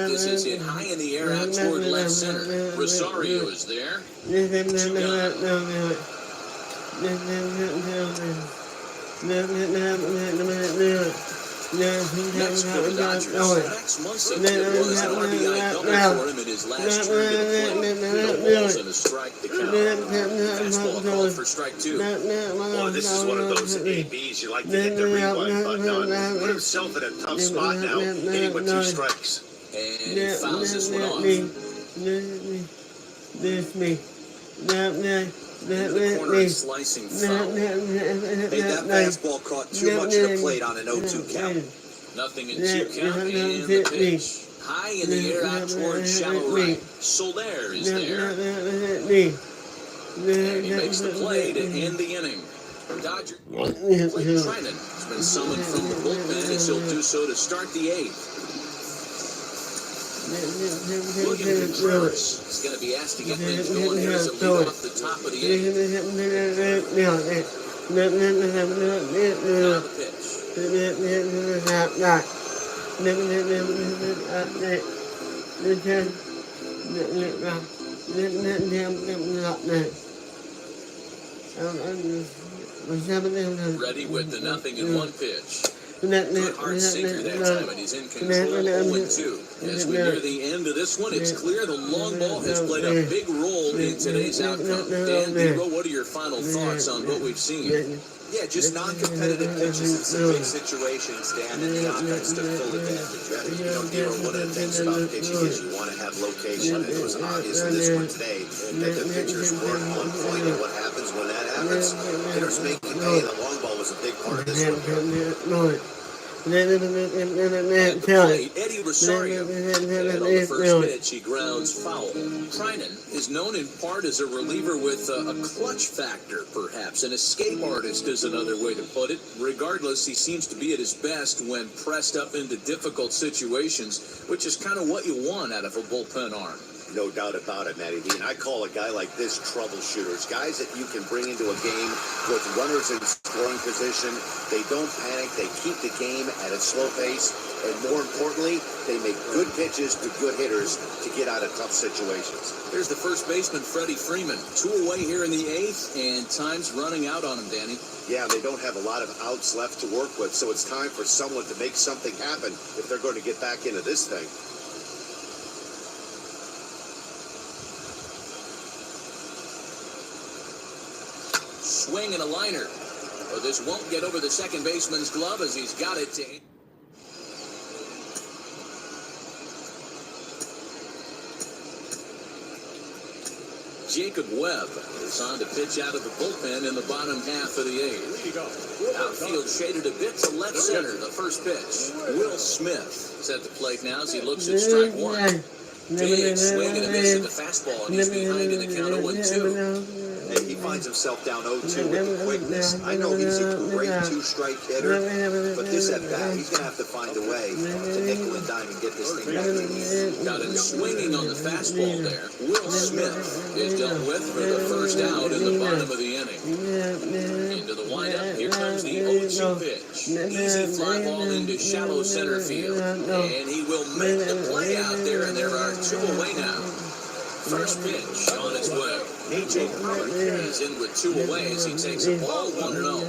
This is hit high in the air out toward left center. Rosario is there. 2 Next for the Dodgers. Next month's hit was an RBI double for him in his last turn to the plate. No balls and a strike to count. Fastball called for strike two. Boy, this is one of those ABs you like to hit the rewind button on. Put himself in a tough spot now, hitting with 2 strikes. And he fouls this one off. In the corner, slicing foul. Hey, that fastball caught too much of the plate on an 0-2 count. Nothing in 2 count, and the pitch. High in the air out toward shallow right. Soler is there. And he makes the play to end the inning. Dodger Blake Trinan has been summoned from the bullpen as he'll do so to start the 8th. William Contreras is going to be asked to get things going here as a lead off the top of the 8th. Now the pitch. Ready with the 0-1 pitch. Good hard sinker that time, and he's in control 0-2. As we near the end of this one, it's clear the long ball has played a big role in today's outcome. Dan Biro, what are your final thoughts on what we've seen? Yeah, just non-competitive pitches in some big situations, Dan, and the offense took full advantage. You know, Dero, one of the things about pitching is you want to have location, and it was obvious in this one today that the pitchers weren't on point. And what happens when that happens? Hitters make you pay. The long ball was a big part of this one. At the plate, Eddie Rosario. And on the first pitch, he grounds foul. Trinan is known in part as a reliever with a clutch factor, perhaps. An escape artist is another way to put it. Regardless, he seems to be at his best when pressed up into difficult situations, which is kind of what you want out of a bullpen arm. No doubt about it, Matty V. And I call a guy like this troubleshooters. Guys that you can bring into a game with runners in scoring position. They don't panic. They keep the game at a slow pace. And more importantly, they make good pitches to good hitters to get out of tough situations. Here's the first baseman, Freddie Freeman. 2 away here in the 8th, and time's running out on him, Danny. Yeah, they don't have a lot of outs left to work with, so it's time for someone to make something happen if they're going to get back into this thing. Swing and a liner. But this won't get over the second baseman's glove as he's got it to... Jacob Webb is on to pitch out of the bullpen in the bottom half of the eighth. Outfield shaded a bit to left center, the first pitch. Will Smith is at the plate now as he looks at strike one. Big swing and a miss at the fastball, and he's behind in the count of 1-2. And he finds himself down 0-2 with the quickness. I know he's a great two-strike hitter, but this at bat, he's going to have to find a way to nickel and dime and get this thing back in the game. Got him swinging on the fastball there. Will Smith is dealt with for the first out in the bottom of the inning. Into the windup, here comes the 0-2 pitch. Easy fly ball into shallow center field. And he will make the play out there, and there are two away now. First pitch on its way. A.J. Pollock is in with two away as he takes a ball 1-0.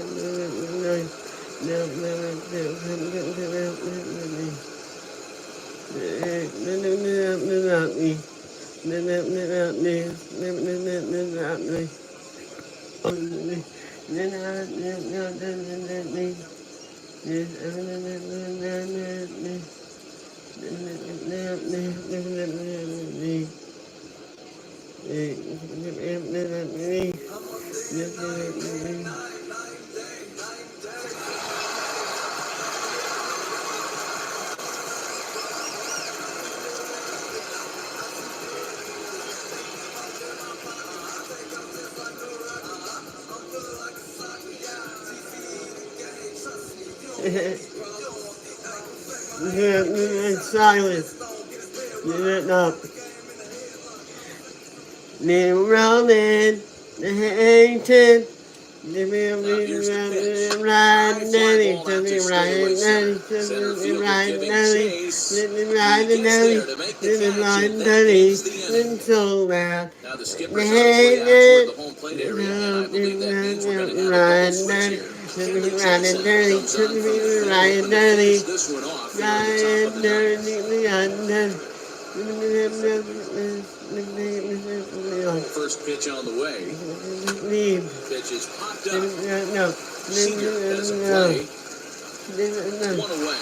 Silence. Give it up. Little Roman, the Hampton. Give me a ride, Nelly. Tell me right, Nelly. Tell me right, Nelly. Let me ride, Nelly. Let me ride, Nelly. And so loud. Now the skipper's on his way out toward the home plate area, and I believe that means we're going to have a switch here. Tell me right, Nelly. Tell me right, Nelly. This one off. Ride, Nelly. First pitch on the way. Pitch is popped up. No. Senior doesn't play. One away.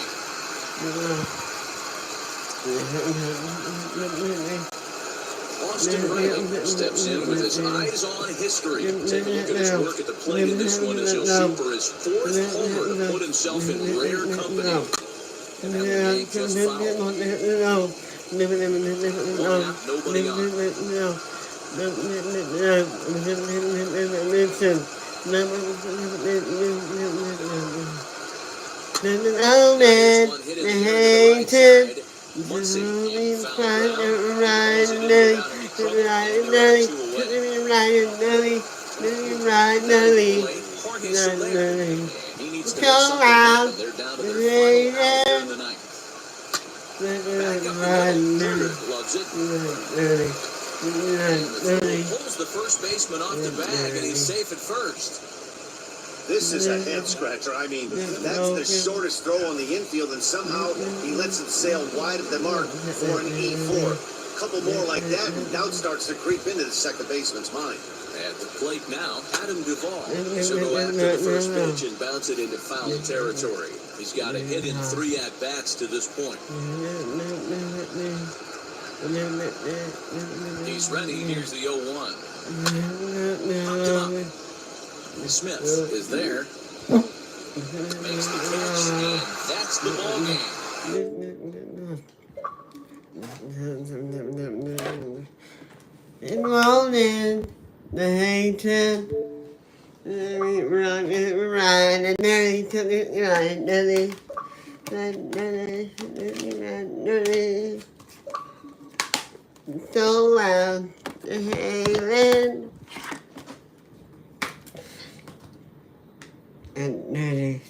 Austin Riley steps in with his eyes on history. Take a look at his work at the plate in this one as he'll shoot for his fourth homer to put himself in rare company. And that will make just foul. One out, nobody on. Once again, foul he needs to go out. They're down to their final out there in the ninth. Back up the middle. Turner loves it. And the throw pulls the first baseman off the bag, and he's safe at first. This is a head scratcher. I mean, that's the shortest throw on the infield, and somehow he lets it sail wide of the mark for an E4. A couple more like that, and doubt starts to creep into the second baseman's mind. At the plate now, Adam Duvall. She'll go after the first pitch and bounce it into foul territory. He's got a hit in 3 at-bats to this point. He's ready. Here's the 0-1. Popped him up. Smith is there. Makes the catch, and that's the ball game. Good morning, the Hampton. Run, and then he took it, and then so loud, the Haven. And then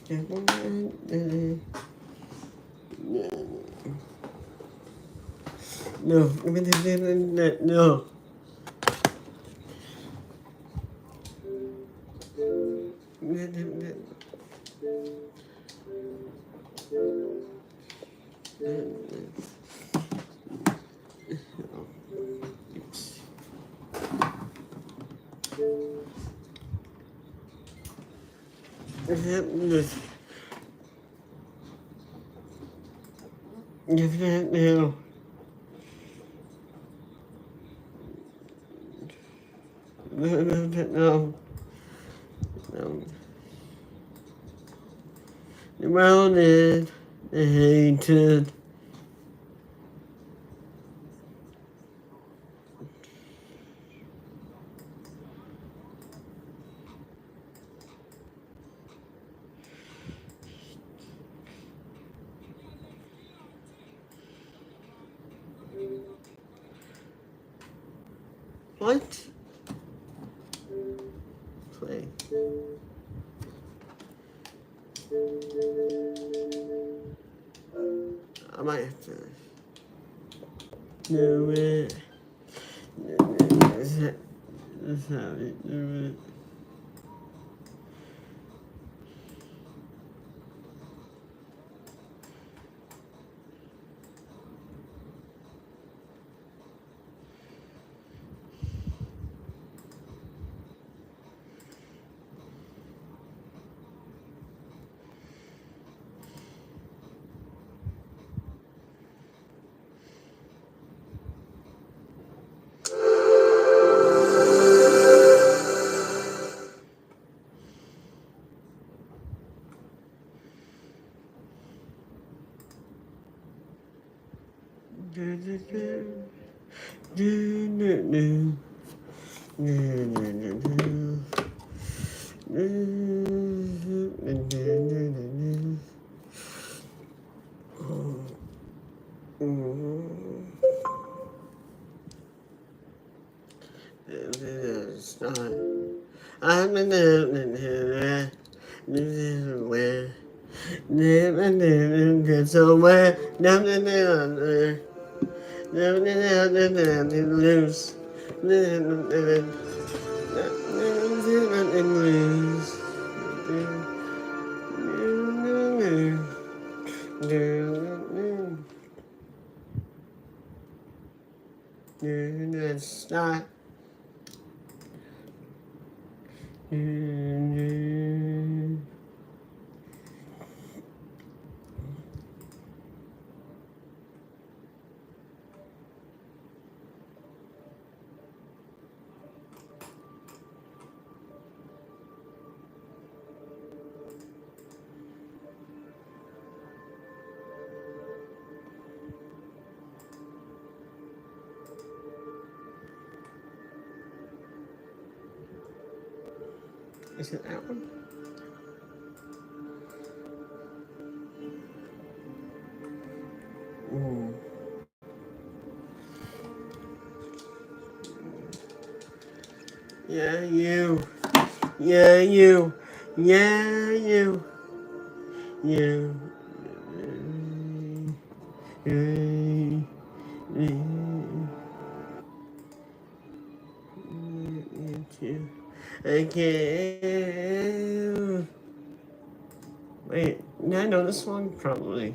no. no. The world is hated. What? Play. I might have to do it. That's how we do it. Do, do, do. Do, do, do. Do, do, do, do. It's not. I'm in the where. Somewhere down there. Loose. It's not. Is it that one? Ooh. Yeah, you. Yeah, you. Yeah, you. You. I can't. Wait, I know this one probably.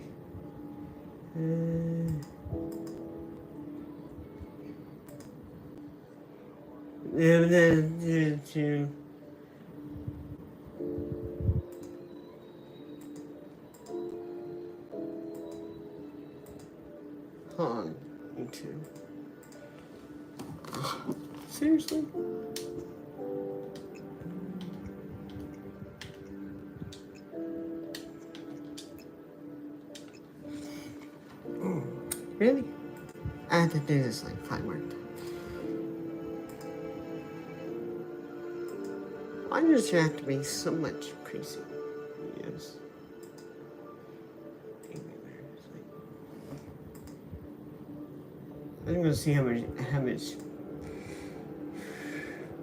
Hold on, me too. Seriously? Really? I have to do this like 5 more times. Why does it have to be so much crazy? Yes. I'm gonna see how much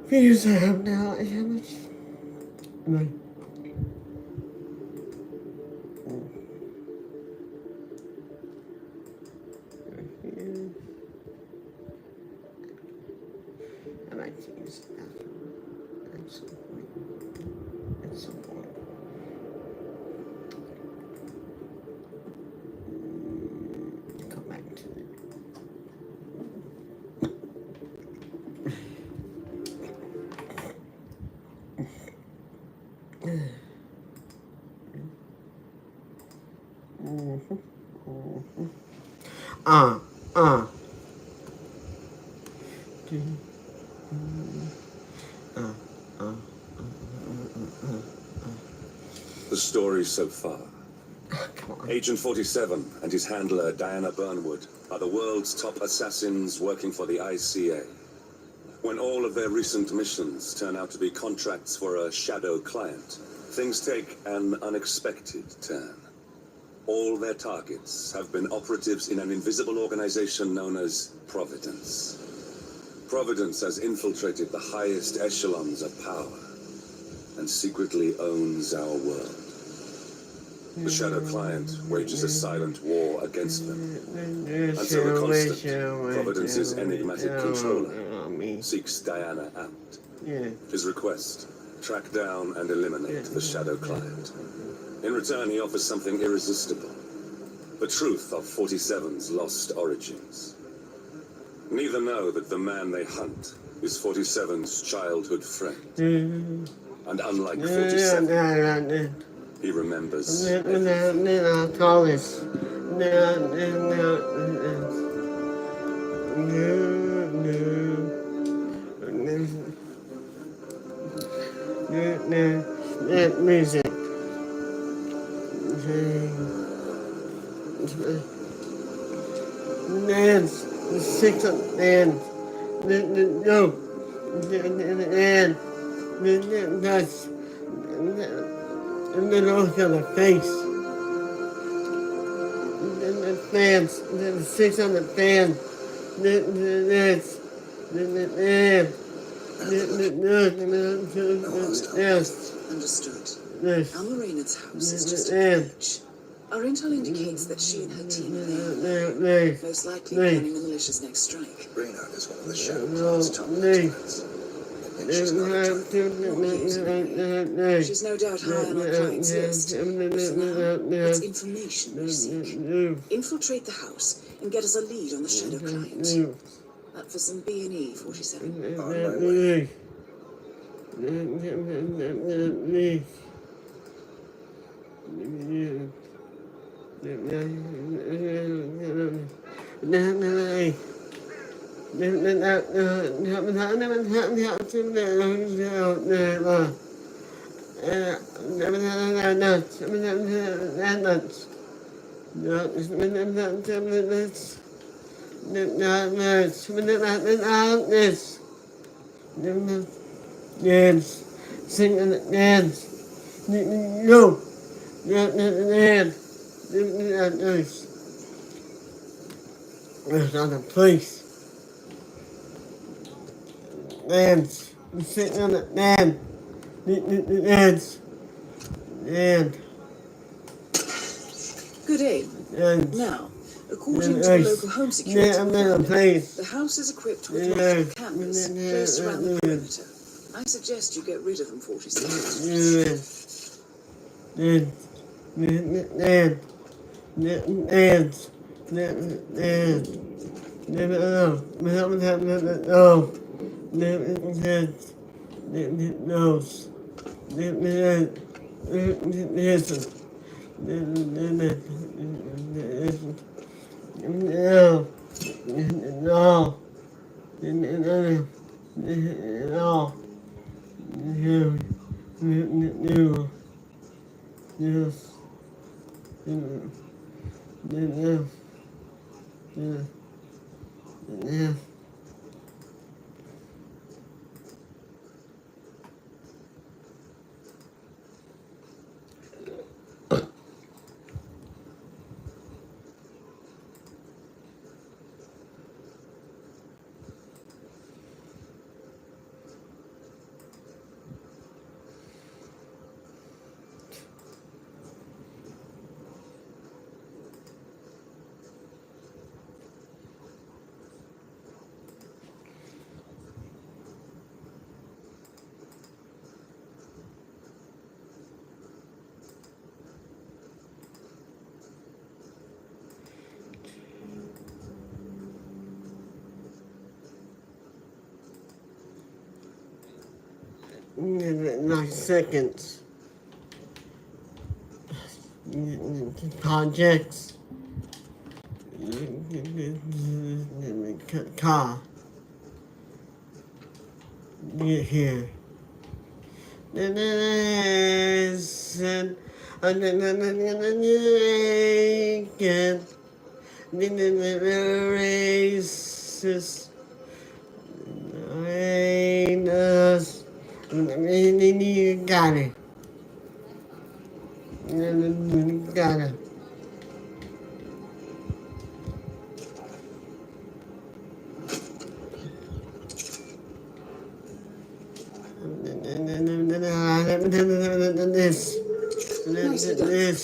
videos I have now. How much? Am I? I might use that at some point. At some point. Come back to it. The story so far. Come on. Agent 47 and his handler, Diana Burnwood, are the world's top assassins working for the ICA. When all of their recent missions turn out to be contracts for a shadow client, things take an unexpected turn. All their targets have been operatives in an invisible organization known as Providence. Providence has infiltrated the highest echelons of power and secretly owns our world. The shadow client wages a silent war against them, until the constant, Providence's enigmatic controller seeks Diana out. His request, track down and eliminate the shadow client. In return, he offers something irresistible, the truth of 47's lost origins. Neither know that the man they hunt is 47's childhood friend. And unlike 47, he remembers music. Dance, the six of dance, no, that's, and then also the face, the fans, the six on the fan, that's, Understood. Alma house is just a village. Our intel indicates that she and her team are there. Most likely planning the militia's next strike. Brainerd is one of the shadow client's top lieutenants. And she's not a target. She's no doubt high on our client's list. But for now, it's information we seek. Infiltrate the house and get us a lead on the shadow client. Up for some B&E, 47. On my way. Dance, sing and dance. No, dance. There's not a place. Dance, sing and dance. Dance, dance. Good aim. Dance. Now, according to the local home security authority, the house is equipped with lots of cameras placed around the perimeter. I suggest you get rid of them, 47. Like seconds. Projects. Car. Get here. Listen, I'm naked. Racist. Us. You got it. You got it. This. Nicely done. This.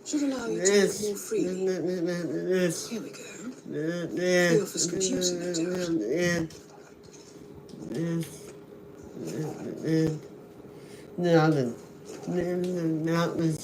Should allow you to This. live more freely. This. Here we go. This. The office computer, no doubt. Nothing. Nothing.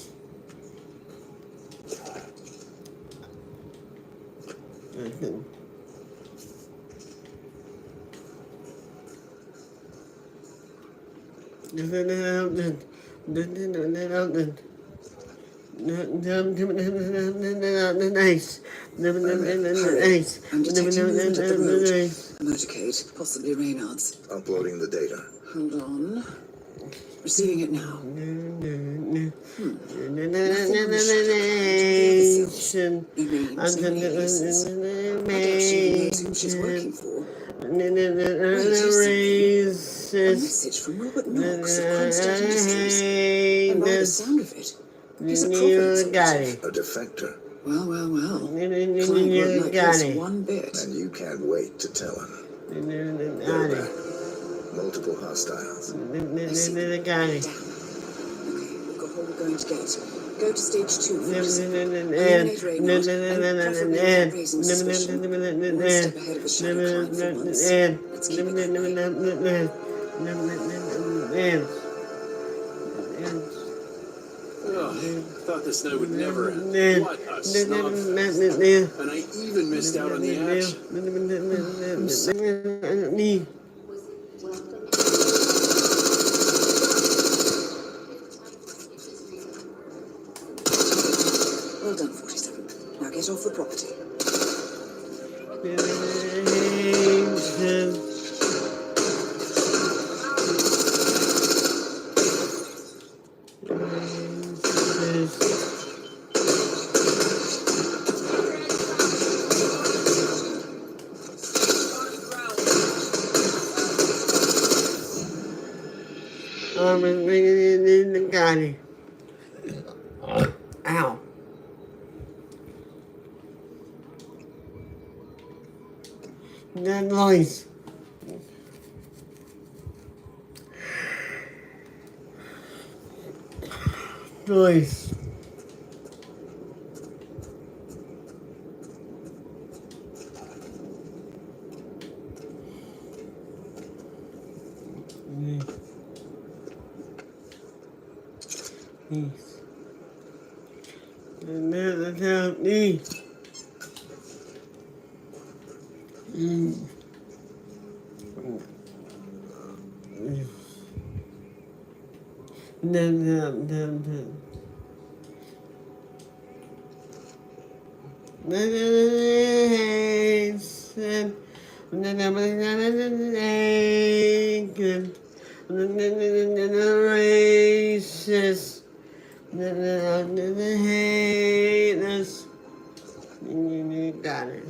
Nice. Hurry. I'm detecting movement up the road. A motorcade, possibly Reynard's. Uploading the data. Hold on. Receiving it now. No names, no aliases. I doubt she even knows who she's working for. A message from Robert Knox of Cranston Industries. And by the sound of it, he's a Providence operative. A defector. Well. Client won't like this one bit. And you can't wait to tell him. Go back. Multiple hostiles. I see. Down. Okay, we've got what we're going to get. Go to stage 2 first. Eliminate Reynard and preferably raising suspicion. One step ahead of the shadow client for once. Let's keep it that way. Oh, thought this night would never end. What a snub. And I even missed out on the action. Well done, 47. Now get off the property. Ow. That noise. Noise. Racist. Hate us. You got it.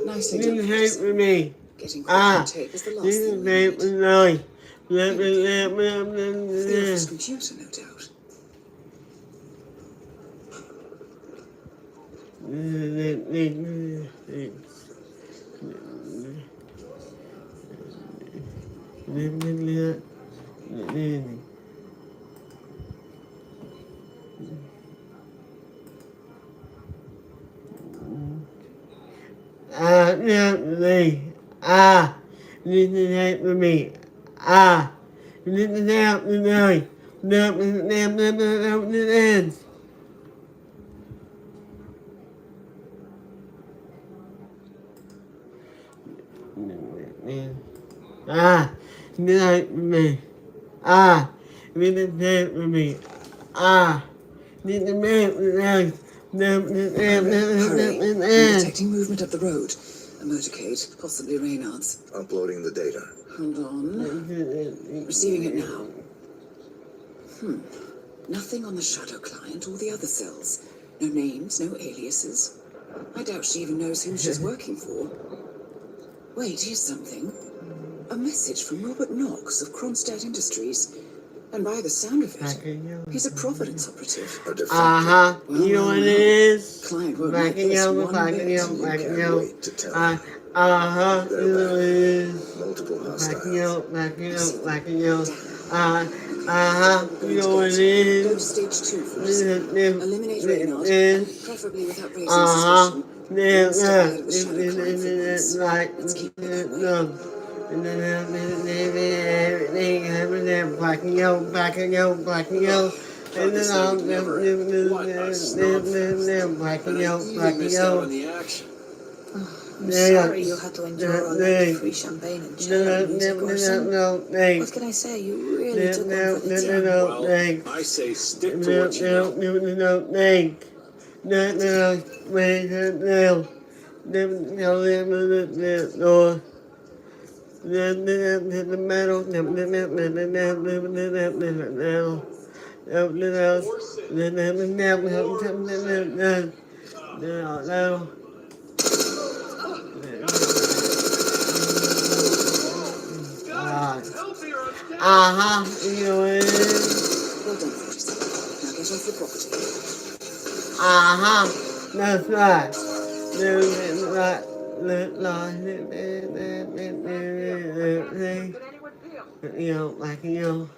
Nicely This done, is hate for me. Getting quick on tape is the last This thing is we hate for need. me. The office computer, no doubt. I'm detecting movement up the road. A motorcade, possibly Reynard's. Uploading the data. Hold on. Receiving it now. Nothing on the shadow client or the other cells. No names, no aliases. I doubt she even knows who she's working for. Wait, here's something. A message from Robert Knox of Kronstadt Industries. And by the sound of it, he's a Providence operative. A defector. Well, You know what it is? Client won't Black like and this yellow, one black and bit. yellow, black and Can't yellow. wait to tell me. You know what it is? Multiple Black and hostiles. yellow, black and yellow, black and yellow. You know what it Go to is? stage 2 first. Eliminate Reynard, and preferably without raising suspicion. Yeah, Then step out of the shadow client for once. Let's keep it that way. Black and yellow, black and yellow, black and yellow. And then black and yellow, black and Missed out yellow. on the action. I'm sorry you had to endure all that free champagne and cello music, Orson. What can I say? You really took one for the team. Well, I say stick to what you know. You know what it is? Well done, 47. Now get off the property. That's right. You know, like, you know.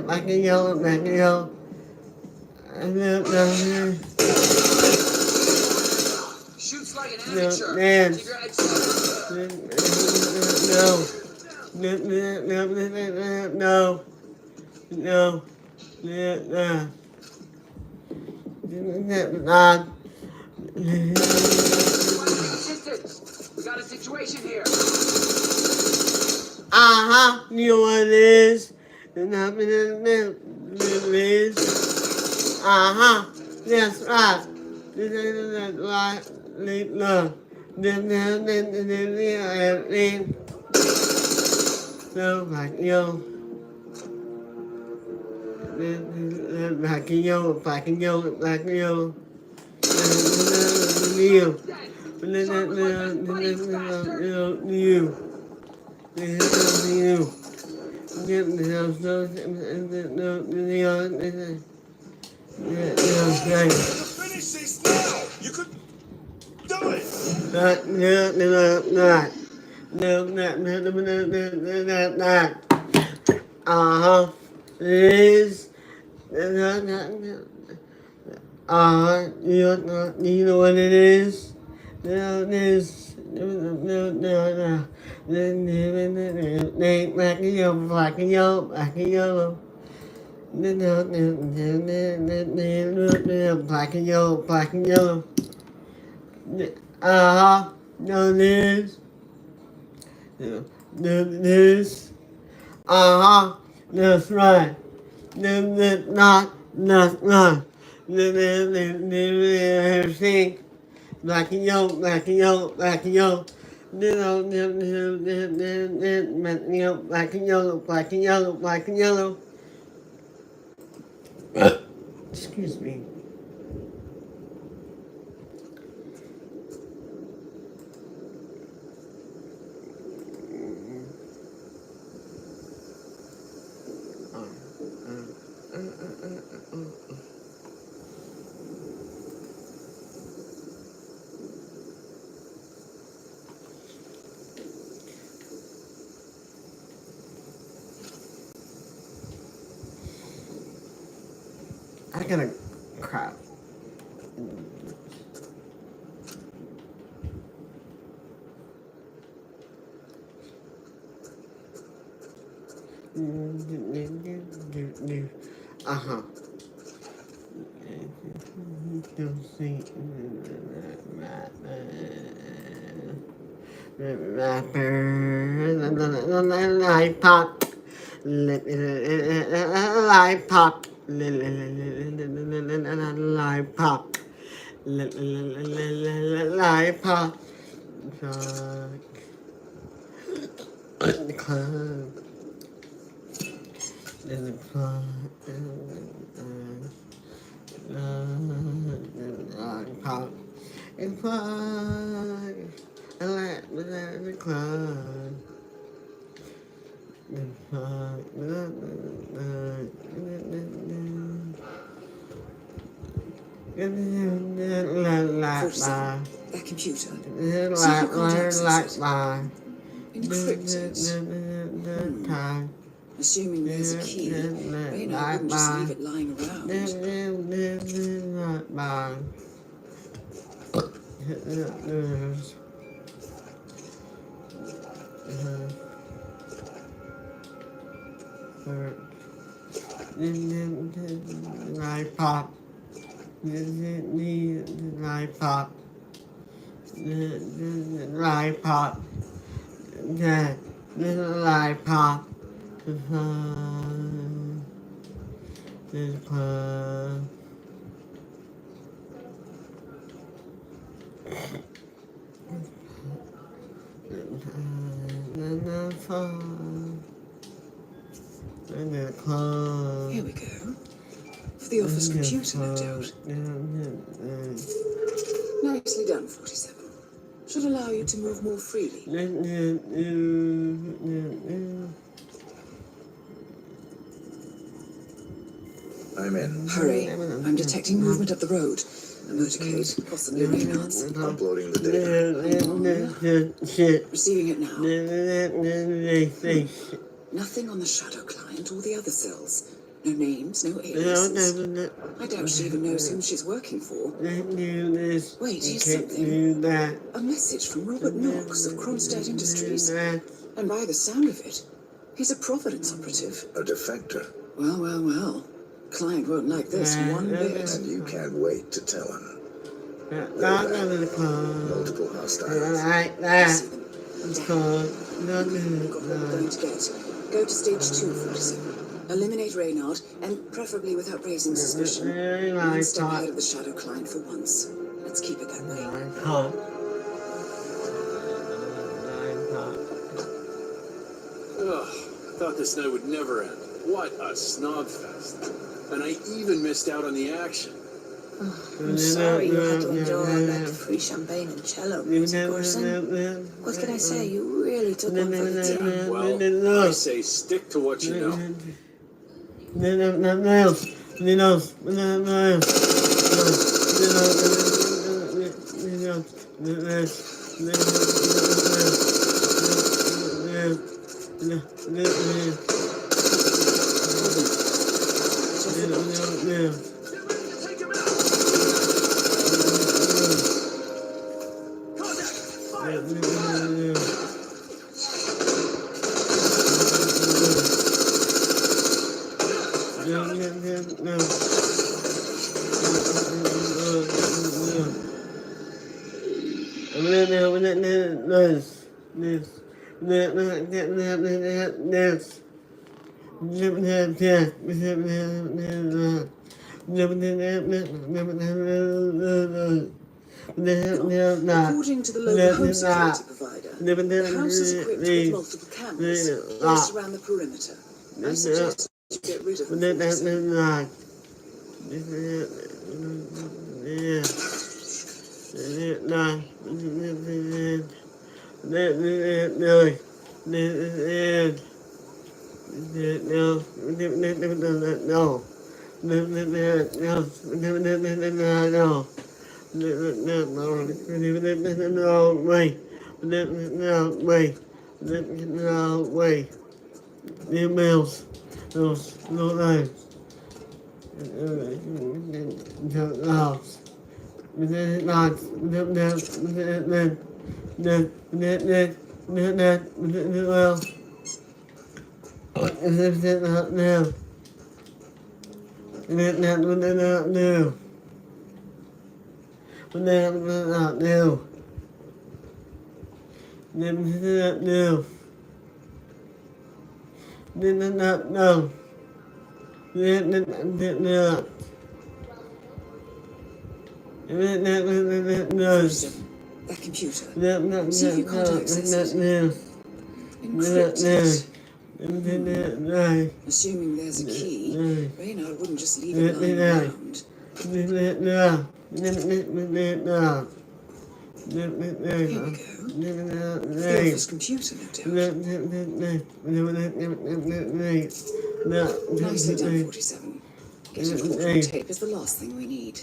Like a yellow, like a yellow. Shoots like an No, amateur. man. Keep your head We got a situation here. You know what it is? That's right. So, like, yo. Black and yellow, black and yellow, black and yellow. Finish this now! You could do it! Is you know what it is? Black and yellow, black and yellow, black and yellow. Black and yellow, black and yellow. No, this. This. That's right. That's right. Everything. Black and yellow, black and yellow, black and yellow. Black and yellow, black and yellow, black and yellow. Excuse me. I gotta crap. Uh-huh. Rapper, lollipop, lollipop, lollipop, lollipop, club, lollipop, and fun. I like the club. That computer. Secret contact access. Encrypted. Assuming there's a key, Raynard wouldn't just leave it lying around. Lollipop, lollipop, lollipop, lollipop, Here we go. For the office computer, no doubt. Nicely done, 47. Should allow you to move more freely. I'm in. Hurry. I'm detecting movement up the road. A motorcade, possibly Reynard's. Uploading the data. Receiving it now. Nothing on the shadow client or the other cells. No names, no aliases. I doubt she even knows whom she's working for. Wait, here's something. A message from Robert Knox of Kronstadt Industries. And by the sound of it, he's a Providence operative. A defector. Well, well, well. Client won't like this one bit. And you can't wait to tell him. Multiple hostiles. Got what we're going to get. Go to stage 2, 47. Eliminate Reynard, and preferably without raising suspicion. One step ahead of the shadow client for once. Let's keep it that way. Ugh, I thought this night would never end. What a snob fest. And I even missed out on the action. I'm sorry you had to endure all that free champagne and cello music, Orson. What can I say? You really took one for the team. Well, I say stick to what you know. According to the local home security provider, the house is equipped with multiple cameras placed around the perimeter. I suggest you get rid of them. Lift it up now. Lift it up now. Lift it up now. Lift it up now. Lift it up now. Lift it up. That computer. See See if you can't access it. Encrypt it. Assuming there's a key, Reynard wouldn't just leave it lying around. Here we go. Theophil's computer, no doubt. Nicely done, 47. Getting caught on tape is the last thing we need.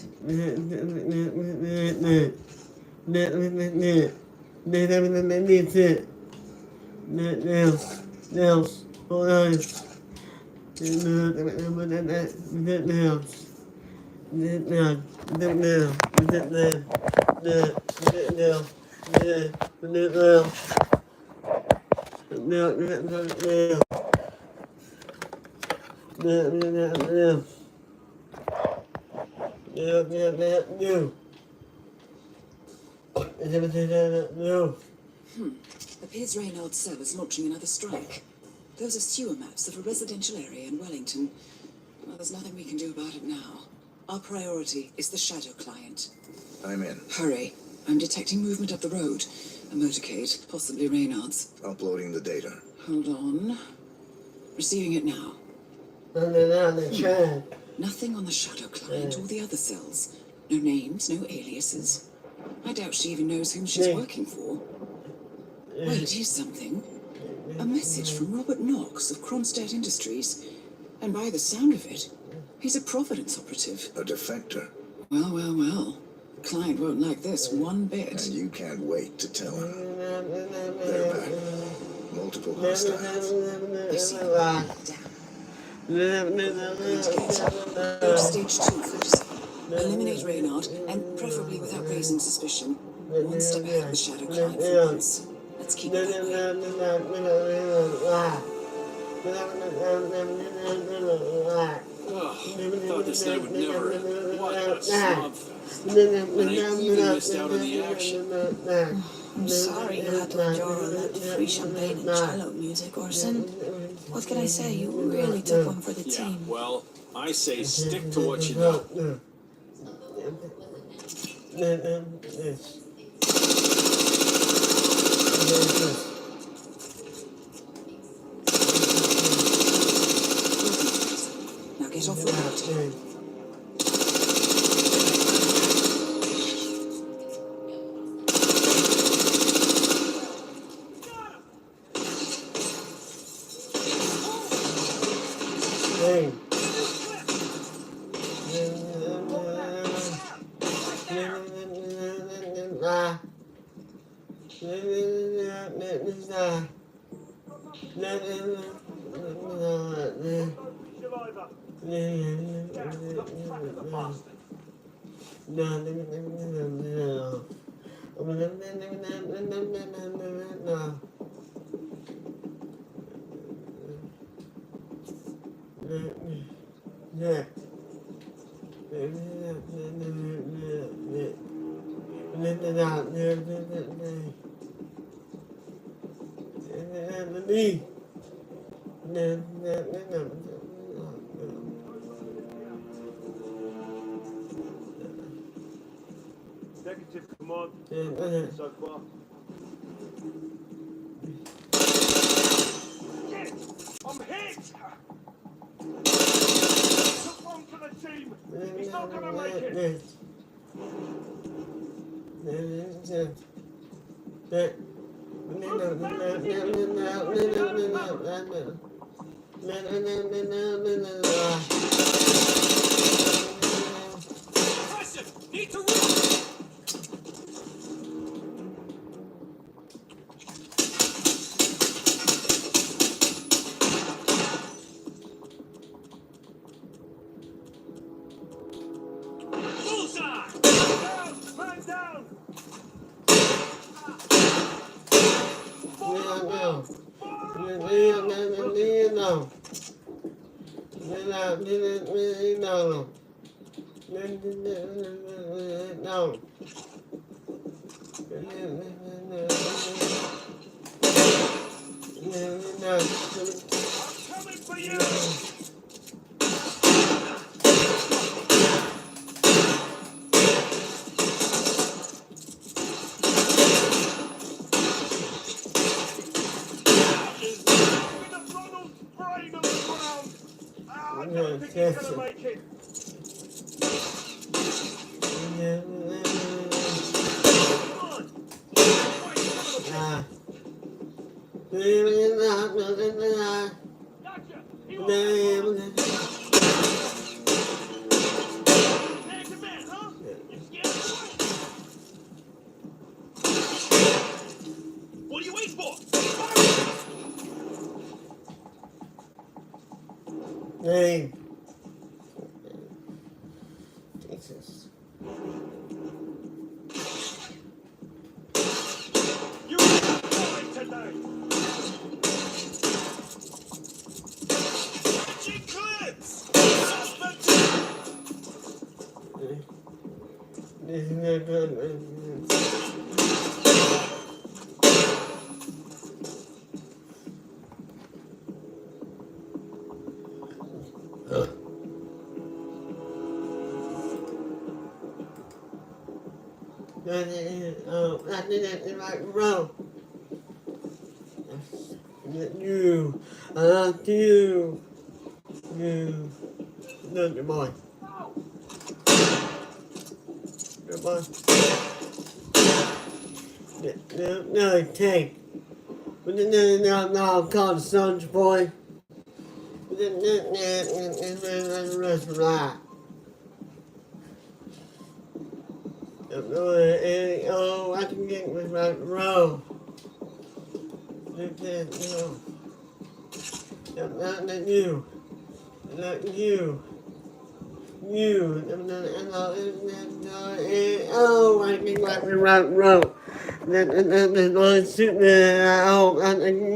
Appears Reynard's cell is launching another strike. Those are sewer maps of a residential area in Wellington. Well, there's nothing we can do about it now. Our priority is the shadow client. I'm in. Hurry. I'm detecting movement up the road. A motorcade, possibly Reynard's. Uploading the data. Hold on. Receiving it now. Nothing on the shadow client or the other cells. No names, no aliases. I doubt she even knows whom she's working for. Wait, here's something. A message from Robert Knox of Kronstadt Industries. And by the sound of it, he's a Providence operative. A defector. Well. The client won't like this one bit. And you can't wait to tell him. They're back. Multiple hostiles. I see. Down. Go to stage 2, 47. Eliminate Reynard, and preferably without raising suspicion. One step ahead of the shadow client for once. Let's keep it that way. Thought this night would never end. What a slog. And I even missed out on the action. I'm sorry you had to endure all that free champagne and cello music, Orson. What can I say? You really took one for the Yeah, team. well, I say stick to what you know. Now get off the road. Negative command. So far. Shit! I'm hit! Took one for the team. He's not gonna make it. Impressive! Need to run! Coming for you! With the Ronald's brain on the ground! Ah, I don't think he's gonna make it! Come on! Wait, gotcha! He won't have one. There's your man, huh? You scared away? What are you waiting for? Hey. Jesus. You ain't going today! She clips! Suspect! I did it in my row. You, I love you. You, look, good boy. Good boy. No, take. No, I'm called Soldier Boy. The rest of that. Oh, I can get with my row. No. Not you. Not you. You. Oh, I can get with my row. Oh,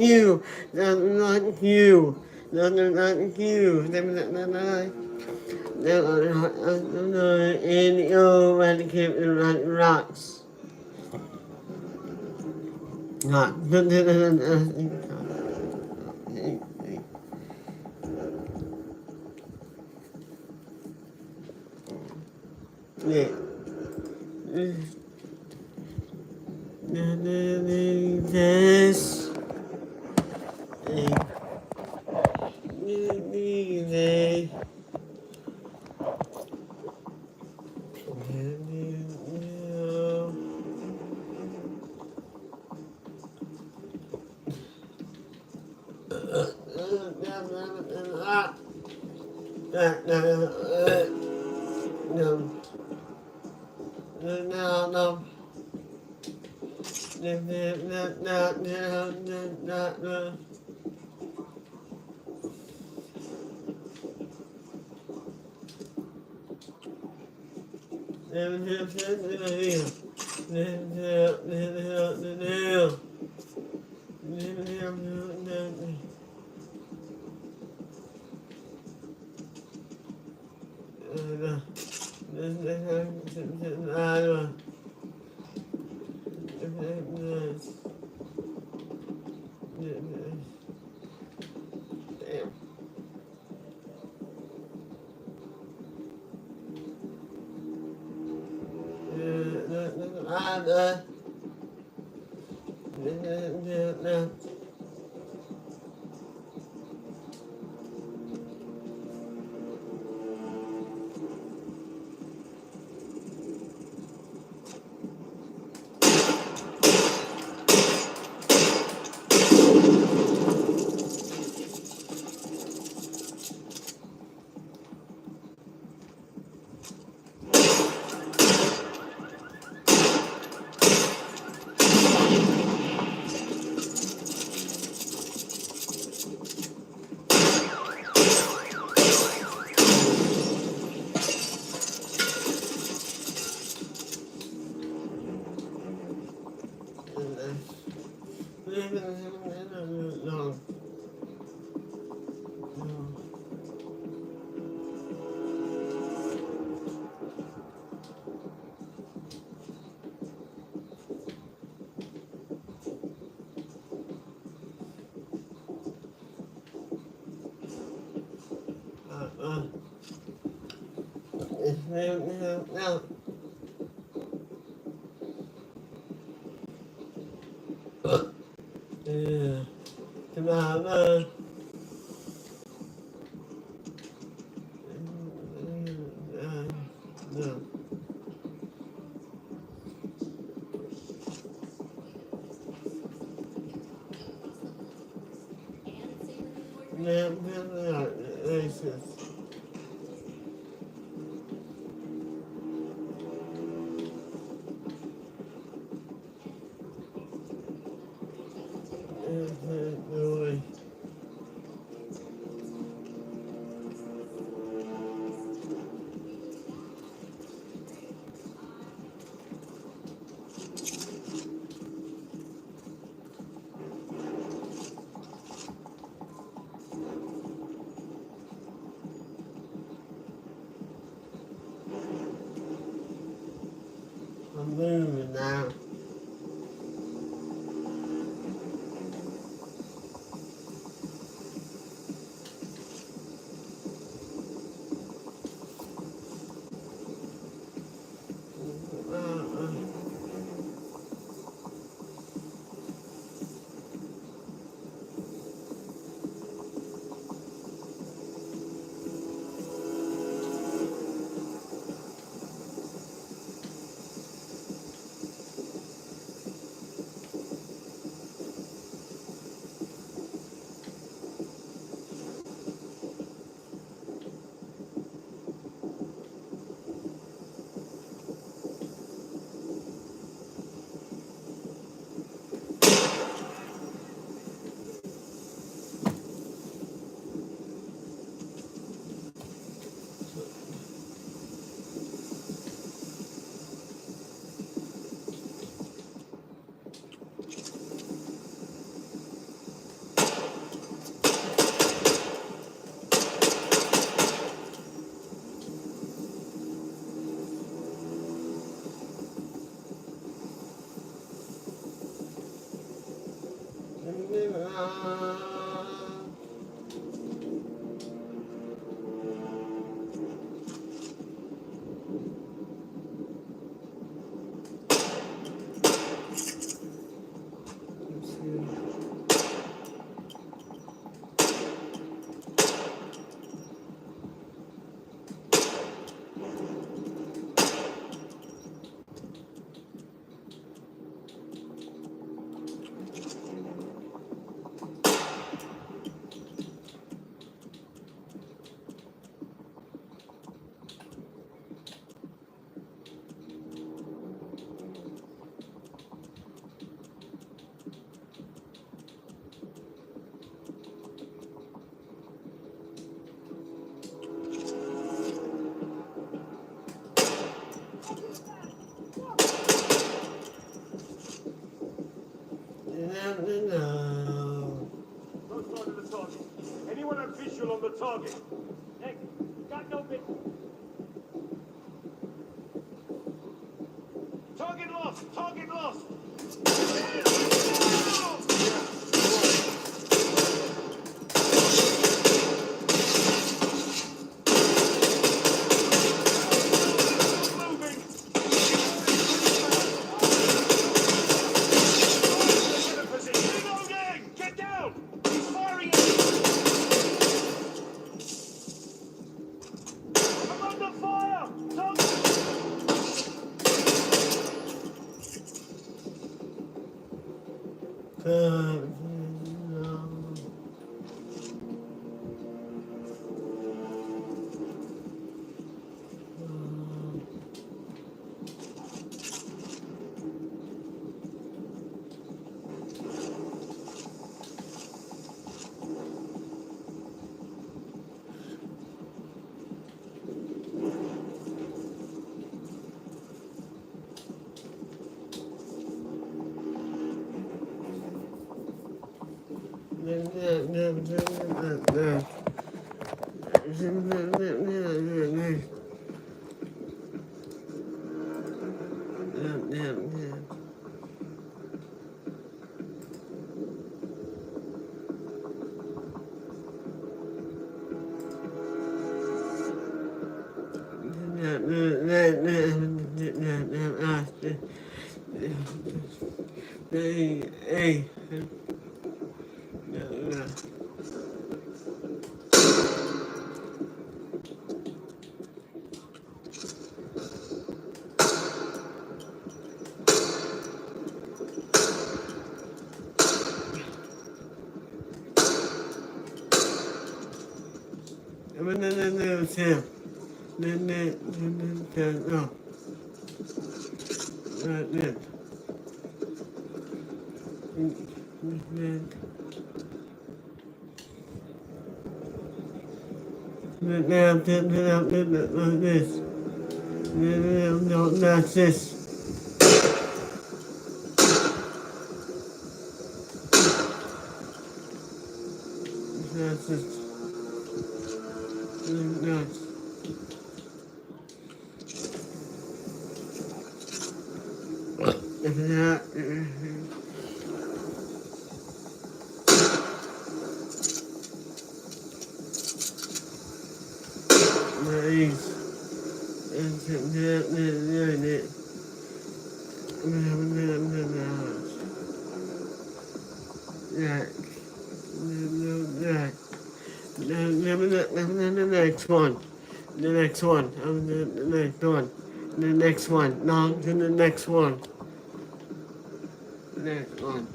you. Not you. Not you. And oh, I can keep the rocks. Not. Yeah. This. I'm moving now. Both sides of the target. Anyone have visual on the target? Nick, got no bit. Target lost! Target lost! Moving! Reloading! Get down! He's firing at you! I'm under fire! Hey. No. No, Sam. No. This. No, that's this. That's this. No. The next one. The next one. The next one. The next one. No, to the next one. Next one.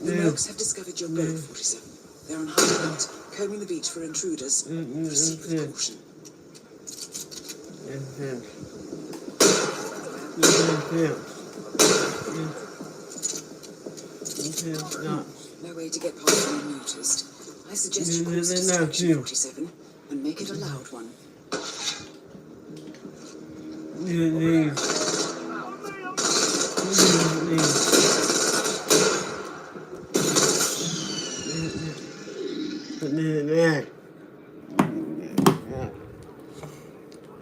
The Mercs have discovered your boat, 47. They're on high alert, combing the beach for intruders. Proceed with caution. No way to get past them unnoticed. I suggest you cause a distraction, 47, and make it a loud one.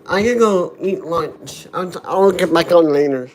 I can go eat lunch. I'll get back on later.